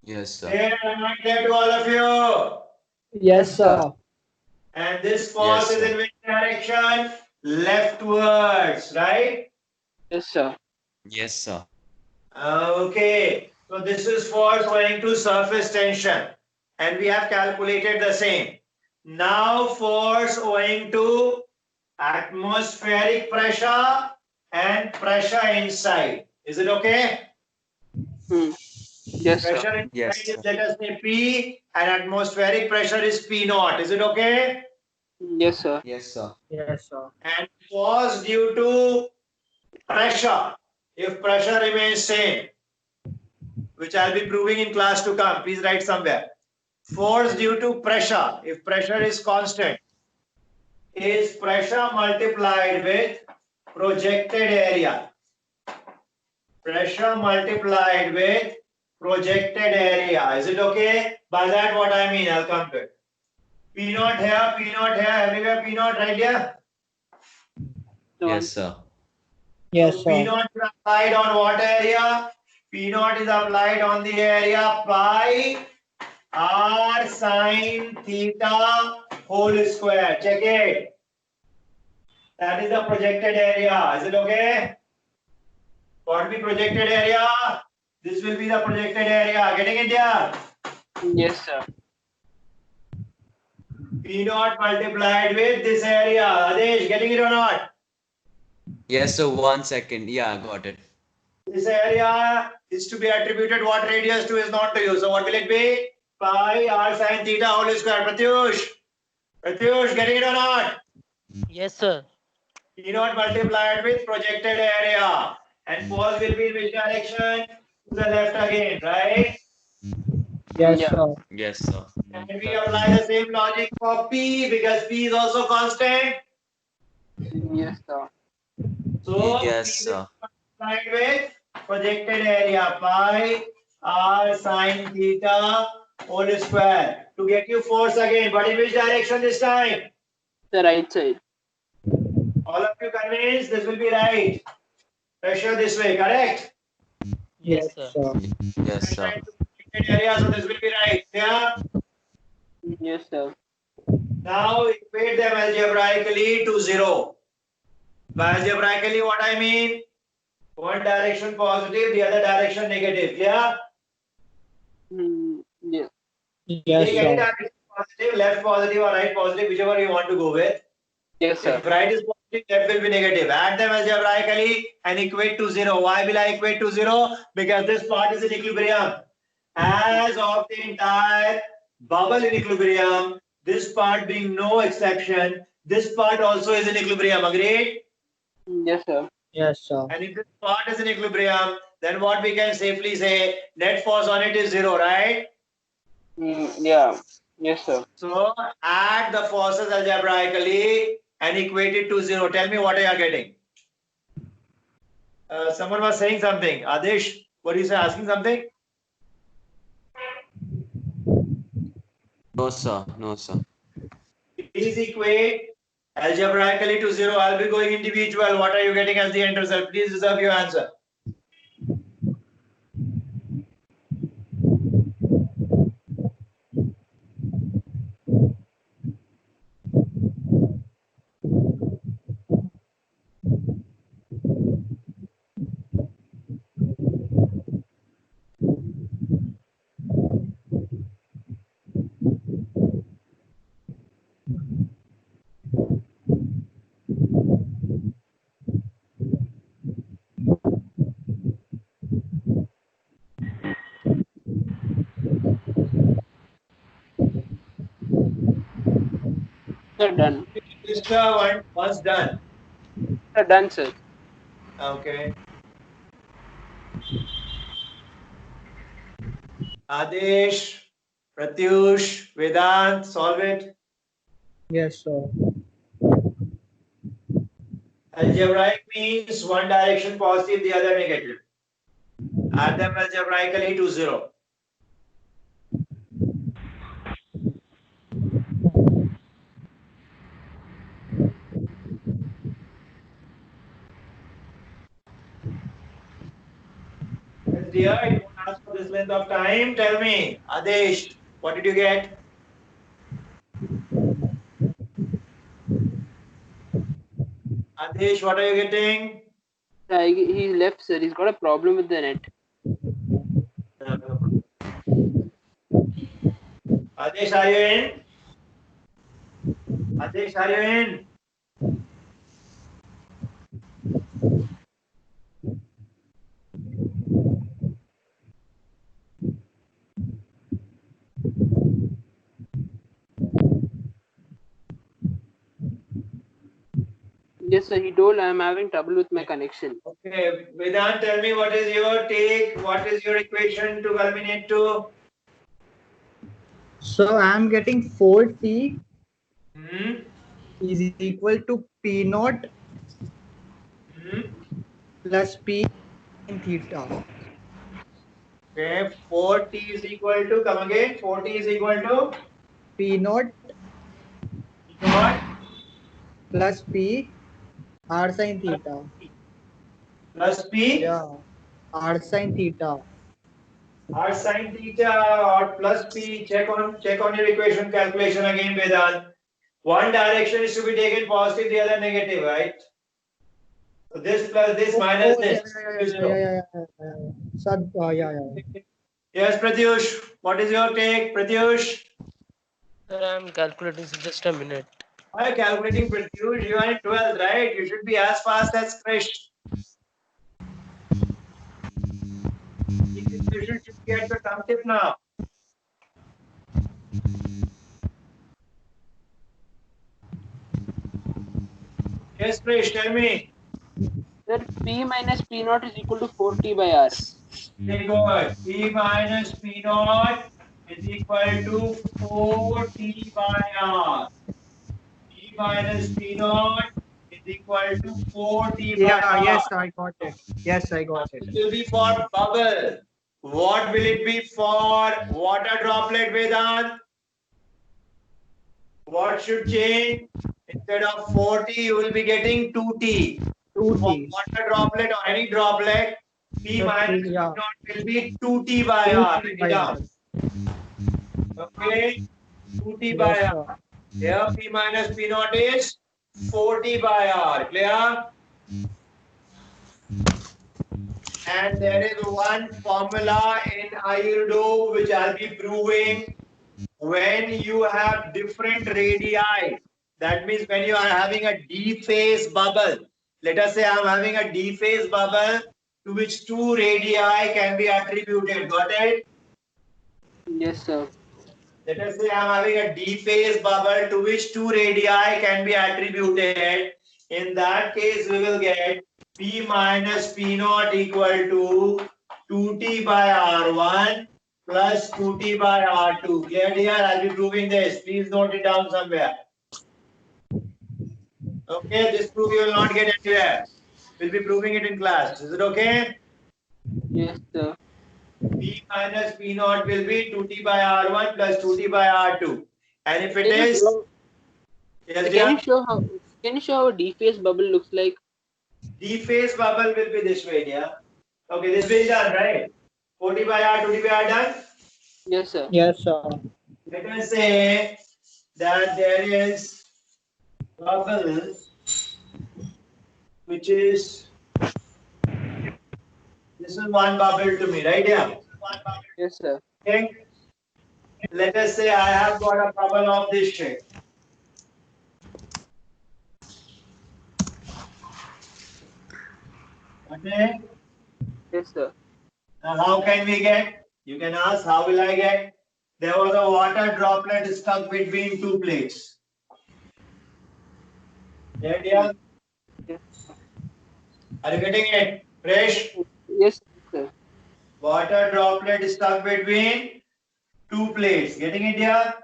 Yes, sir. Clear or not clear to all of you? Yes, sir. And this Yes, force is sir. in which direction? Leftwards, right? Yes, sir. Yes, sir. Okay, so this is force owing to surface tension, and we have calculated the same. Now force owing to atmospheric pressure and pressure inside. Is it okay? Hmm. Yes, sir. Pressure Yes, inside is, sir. let us say, P, and atmospheric pressure is P naught. Is it okay? Yes, sir. Yes, sir. Yes, sir. And force due to pressure, if pressure remains same, which I'll be proving in class to come. Please write somewhere. Force due to pressure, if pressure is constant, is pressure multiplied with projected area. Pressure multiplied with projected area. Is it okay? By that what I mean, I'll come to it. P naught here, everywhere P naught, right here? Yes, sir. Yes, So P sir. naught is applied on what area? P naught is applied on the area pi r sine theta whole square. Check it. That is the projected area. Is it okay? What will be projected area? This will be the projected area. Getting it there? Yes, sir. P naught multiplied with this area. Adesh, getting it or not? Yes, sir. 1 second. Yeah, got it. This area is to be attributed what radius to is not to you. So what will it be? Pi r sine theta whole square. Pratyush. Pratyush, getting it or not? Yes, sir. P naught multiplied with projected area. And force will be in which direction? To the left again, right? Yes, Yeah. sir. Yes, sir. And we apply the same logic for P because P is also constant. Yes, sir. So P Yes, is sir. multiplied with projected area pi r sine theta whole square to get you force again. But in which direction this time? The right side. All of you convinced this will be right. Pressure this way, correct? Yes, Yes, sir. sir. Yes, sir. Projected area, so this will be right. Yeah. Yes, sir. Now equate them algebraically to 0. By algebraically, what I mean? One direction positive, the other direction negative. Yeah. Hmm. Yes. Yes, Take any sir. direction positive, left positive or right positive, whichever you want to go with. Yes, sir. If right is positive, left will be negative. Add them algebraically and equate to 0. Why will I equate to 0? Because this part is in equilibrium. As of the entire bubble in equilibrium, this part being no exception, this part also is in equilibrium. Agreed? Yes, sir. Yes, sir. And if this part is in equilibrium, then what we can safely say, net force on it is 0, right? Yeah. Yes, sir. So add the forces algebraically and equate it to 0. Tell me what you are getting. Someone was saying something. Adesh, what do you say? Asking something? No, sir. No, sir. Please equate algebraically to 0. I'll be going individual. What are you getting as the end result? Please reserve your answer. Sir, done. Mr. Once done. Sir, done, sir. Okay. Adesh, Pratyush, Vedant, solve it. Yes, sir. Algebraic means one direction positive, the other negative. Add them algebraically to 0. Yes, dear, it won't ask for this length of time. Tell me, Adesh, what did you get? Adesh, what are you getting? He left, sir. He's got a problem with the net. No problem. Adesh, are you in? Adesh, are you in? Yes, sir. He told I'm having trouble with my connection. Okay, Vedant, tell me what is your take? What is your equation to culminate to? So I'm getting 4t Hmm? is equal to P naught Hmm? plus P in theta. Okay, 4t is equal to, come again, 4t is equal to P naught what? plus P r sin theta. Plus p Yeah, r sin theta. r sine theta or plus p. Check on your equation calculation again, Vedant. One direction is to be taken positive, the other negative, right? So this plus this minus Yeah, this. Zero. Sad, yeah. Yes, Pratyush, what is your take, Pratyush? Sir, I'm calculating. So just a minute. Why are you calculating, Pratyush? You are in 12th, right? You should be as fast as Krish. You should get the thumb tip now. Yes, Krish, tell me. Sir, P minus P naught is equal to 4t by r. Very good. P minus P naught is equal to 4t by r. P minus P naught is equal to 4t by Yeah, r. yes, I got it. Yes, I got it. This will be for bubble. What will it be for water droplet, Vedant? What should change? Instead of 4t, you will be getting 2t. Two For T's. water droplet or any droplet, P minus P Yeah, naught will be 2t by two r. T Write it by down. R. Okay, 2t by Yes, r. sir. Here P minus P naught is 4t by r. Clear? And there is one formula in Ayurveda which I'll be proving when you have different radii. That means when you are having a D phase bubble. Let us say I'm having a D phase bubble to which two radii can be attributed. Got it? Yes, sir. Let us say I'm having a D phase bubble to which two radii can be attributed. In that case, we will get P minus P naught equal to 2t by R1 plus 2t by R2. Clear, dear? I'll be proving this. Please note it down somewhere. Okay, this proof you will not get anywhere. We'll be proving it in class. Is it okay? Yes, sir. P minus P naught will be 2T by R1 plus 2T by R2. And if it Can you is, show? yes, Can you dear, show how? Can you show how a D phase bubble looks like? D phase bubble will be this way, dear. Okay, this way is done, right? 40 by R, 2T by R done. Yes, sir. Yes, sir. Let us say that there is bubble which is, this is one bubble to me, right? Yeah. Yes, sir. Okay. Let us say I have got a bubble of this shape. Okay. Yes, sir. Now how can we get? You can ask, how will I get? There was a water droplet stuck between two plates. Yeah, dear? Yes, Are you getting it? Fresh yes, sir. water droplet stuck between two plates. Getting it, dear?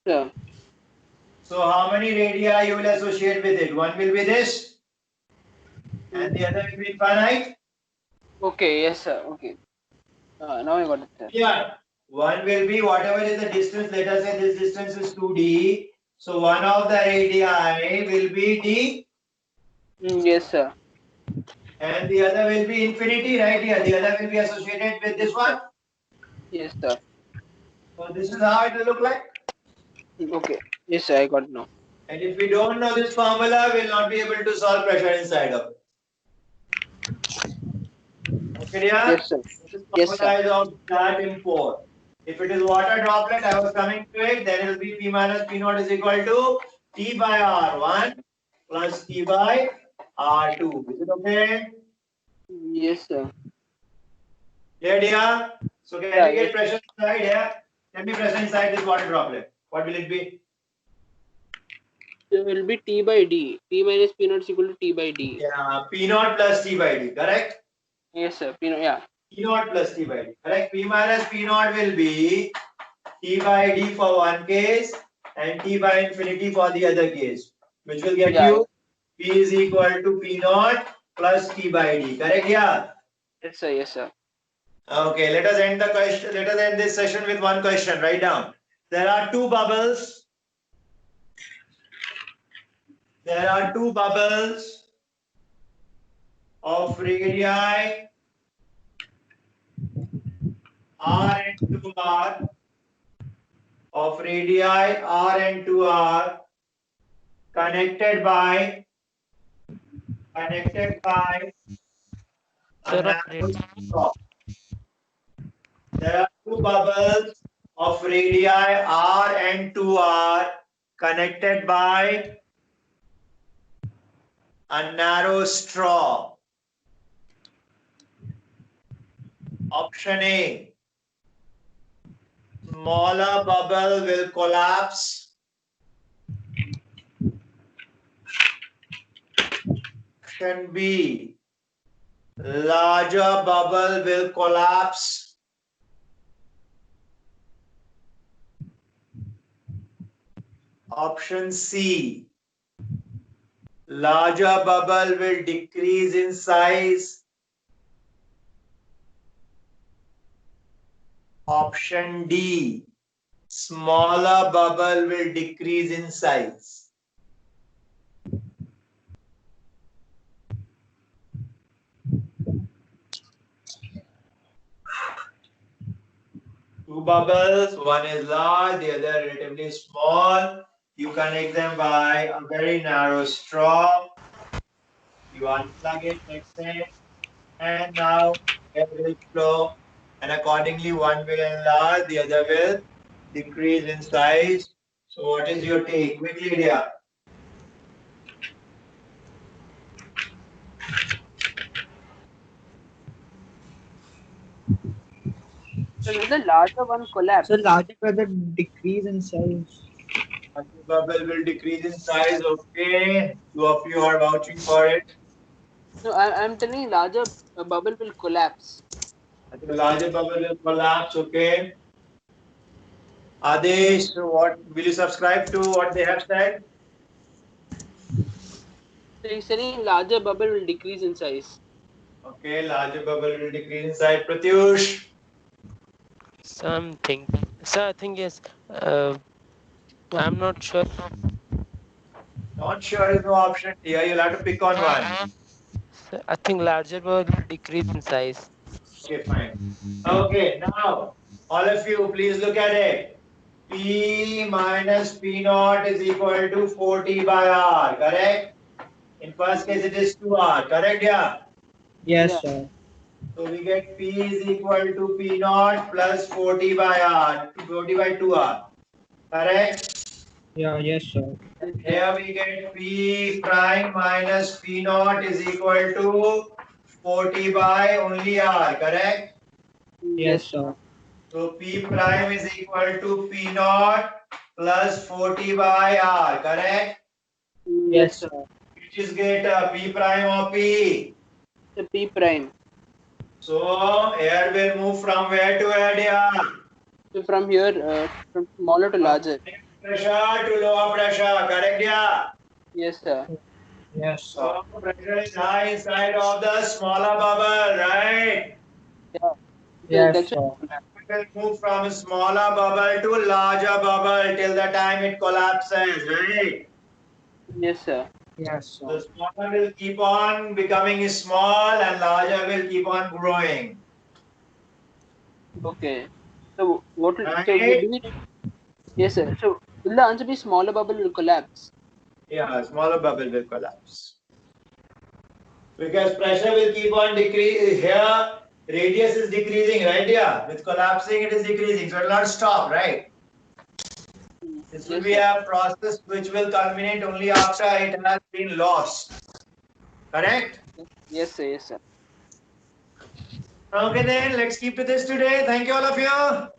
Sir. So how many radii you will associate with it? One will be this, and the other will be infinite. Okay. Yes, sir. Okay. Now I got it, sir. Yeah. One will be whatever is the distance. Let us say this distance is 2d. So one of the radii will be d, Yes, sir. and the other will be infinity, right here. The other will be associated with this one. Yes, sir. So this is how it will look like. Okay. Yes, sir. I got it now. And if we don't know this formula, we'll not be able to solve pressure inside of it. Okay, dear? Yes, sir. This Yes, sir. formula is of that import. If it is water droplet, I was coming to it, then it will be P minus P naught is equal to T by R1 plus T by R2. Is it okay? Yes, sir. Yeah, dear. So can Yeah. we get Yes. pressure inside here? Can we pressure inside this water droplet? What will it be? It will be T by D. P minus P naught is equal to T by D. Yeah, P naught plus T by D, correct? Yes, sir. P naught. Yeah. P naught plus T by D, correct? P minus P naught will be T by D for one case and T by infinity for the other case, which will get Yeah. you P is equal to P naught plus T by D, correct? Yeah. Yes, sir. Yes, sir. Okay, let us end the question. Let us end this session with one question. Write down. There are two bubbles. There are two bubbles of radii R and 2R of radii R and 2R connected by a Sir of narrow straw. There are two bubbles of radii R and 2R connected by a narrow straw. Option A, smaller bubble will collapse. Option B, larger bubble will collapse. Option C, larger bubble will decrease in size. Option D, smaller bubble will decrease in size. Two bubbles, one is large, the other relatively small. You connect them by a very narrow straw. You unplug it, let's say, and now air will flow, and accordingly one will enlarge, the other will decrease in size. So what is your take? Quickly, dear. So will the larger one collapse? So larger brother decrease in size. The bubble will decrease in size. Okay, two of you are vouching for it. No, I'm telling you, larger bubble will collapse. The larger bubble will collapse. Okay. Adesh, what will you subscribe to what they have said? So he's saying larger bubble will decrease in size. Okay, larger bubble will decrease in size. Pratyush. So I'm thinking. So I think yes. I'm not sure. Not sure is no option here. You'll have to pick on one. So I think larger bubble will decrease in size. Okay, fine. Okay, now all of you, please look at it. P minus P naught is equal to 40 by R, correct? In first case, it is 2R, correct? Yeah. Yes, Yeah. sir. So we get P is equal to P naught plus 40 by R, 40 by 2R, correct? Yeah, yes, sir. Yes, sir. Here we get P prime minus P naught is equal to 40 by only R, correct? Yes, Yes. sir. So P prime is equal to P naught plus 40 by R, correct? Yes, Yes, sir. sir. Which is greater, P prime or P? The P prime. So air will move from where to where, dear? So from here, from smaller to From larger. higher pressure to lower pressure, correct, dear? Yes, sir. Yes, sir. So pressure is high inside of the smaller bubble, right? Yeah. So Yes, that's sir. It will move from a smaller bubble to larger bubble till the time it collapses, right? yes, sir. Yes, The sir. smaller will keep on becoming small and larger will keep on growing, Okay. So what? So we right? do it. Yes, sir. So will the answer be smaller bubble will collapse? Yeah, smaller bubble will collapse. Because pressure will keep on decreasing. Here, radius is decreasing, right? Yeah, with collapsing, it is decreasing. So it will not stop, right? This will Yes, be sir. a process which will culminate only after it has been lost. Correct? Yes, sir. Yes, sir. Okay, then let's keep to this today. Thank you, all of you. Yes,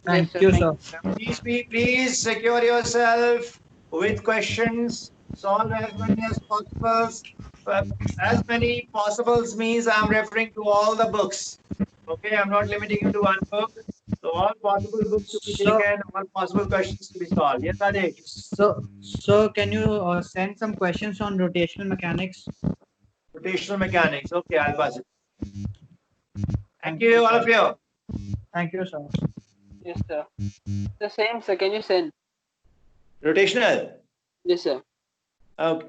Thank sir. you, Thank sir. you. Please secure yourself with questions. Solve as many as possible. Uh, As many possibles means I'm referring to all the books. Okay, I'm not limiting you to one book. So all possible books to be So, taken, all possible questions to be solved. Yes, Adesh. so can you send some questions on rotational mechanics? Rotational mechanics. Okay, I'll pass it. Thank Thank you, you, all sir. of you. Thank you, sir. Yes, sir. The same, sir. Can you send? Rotational. Yes, sir. Okay.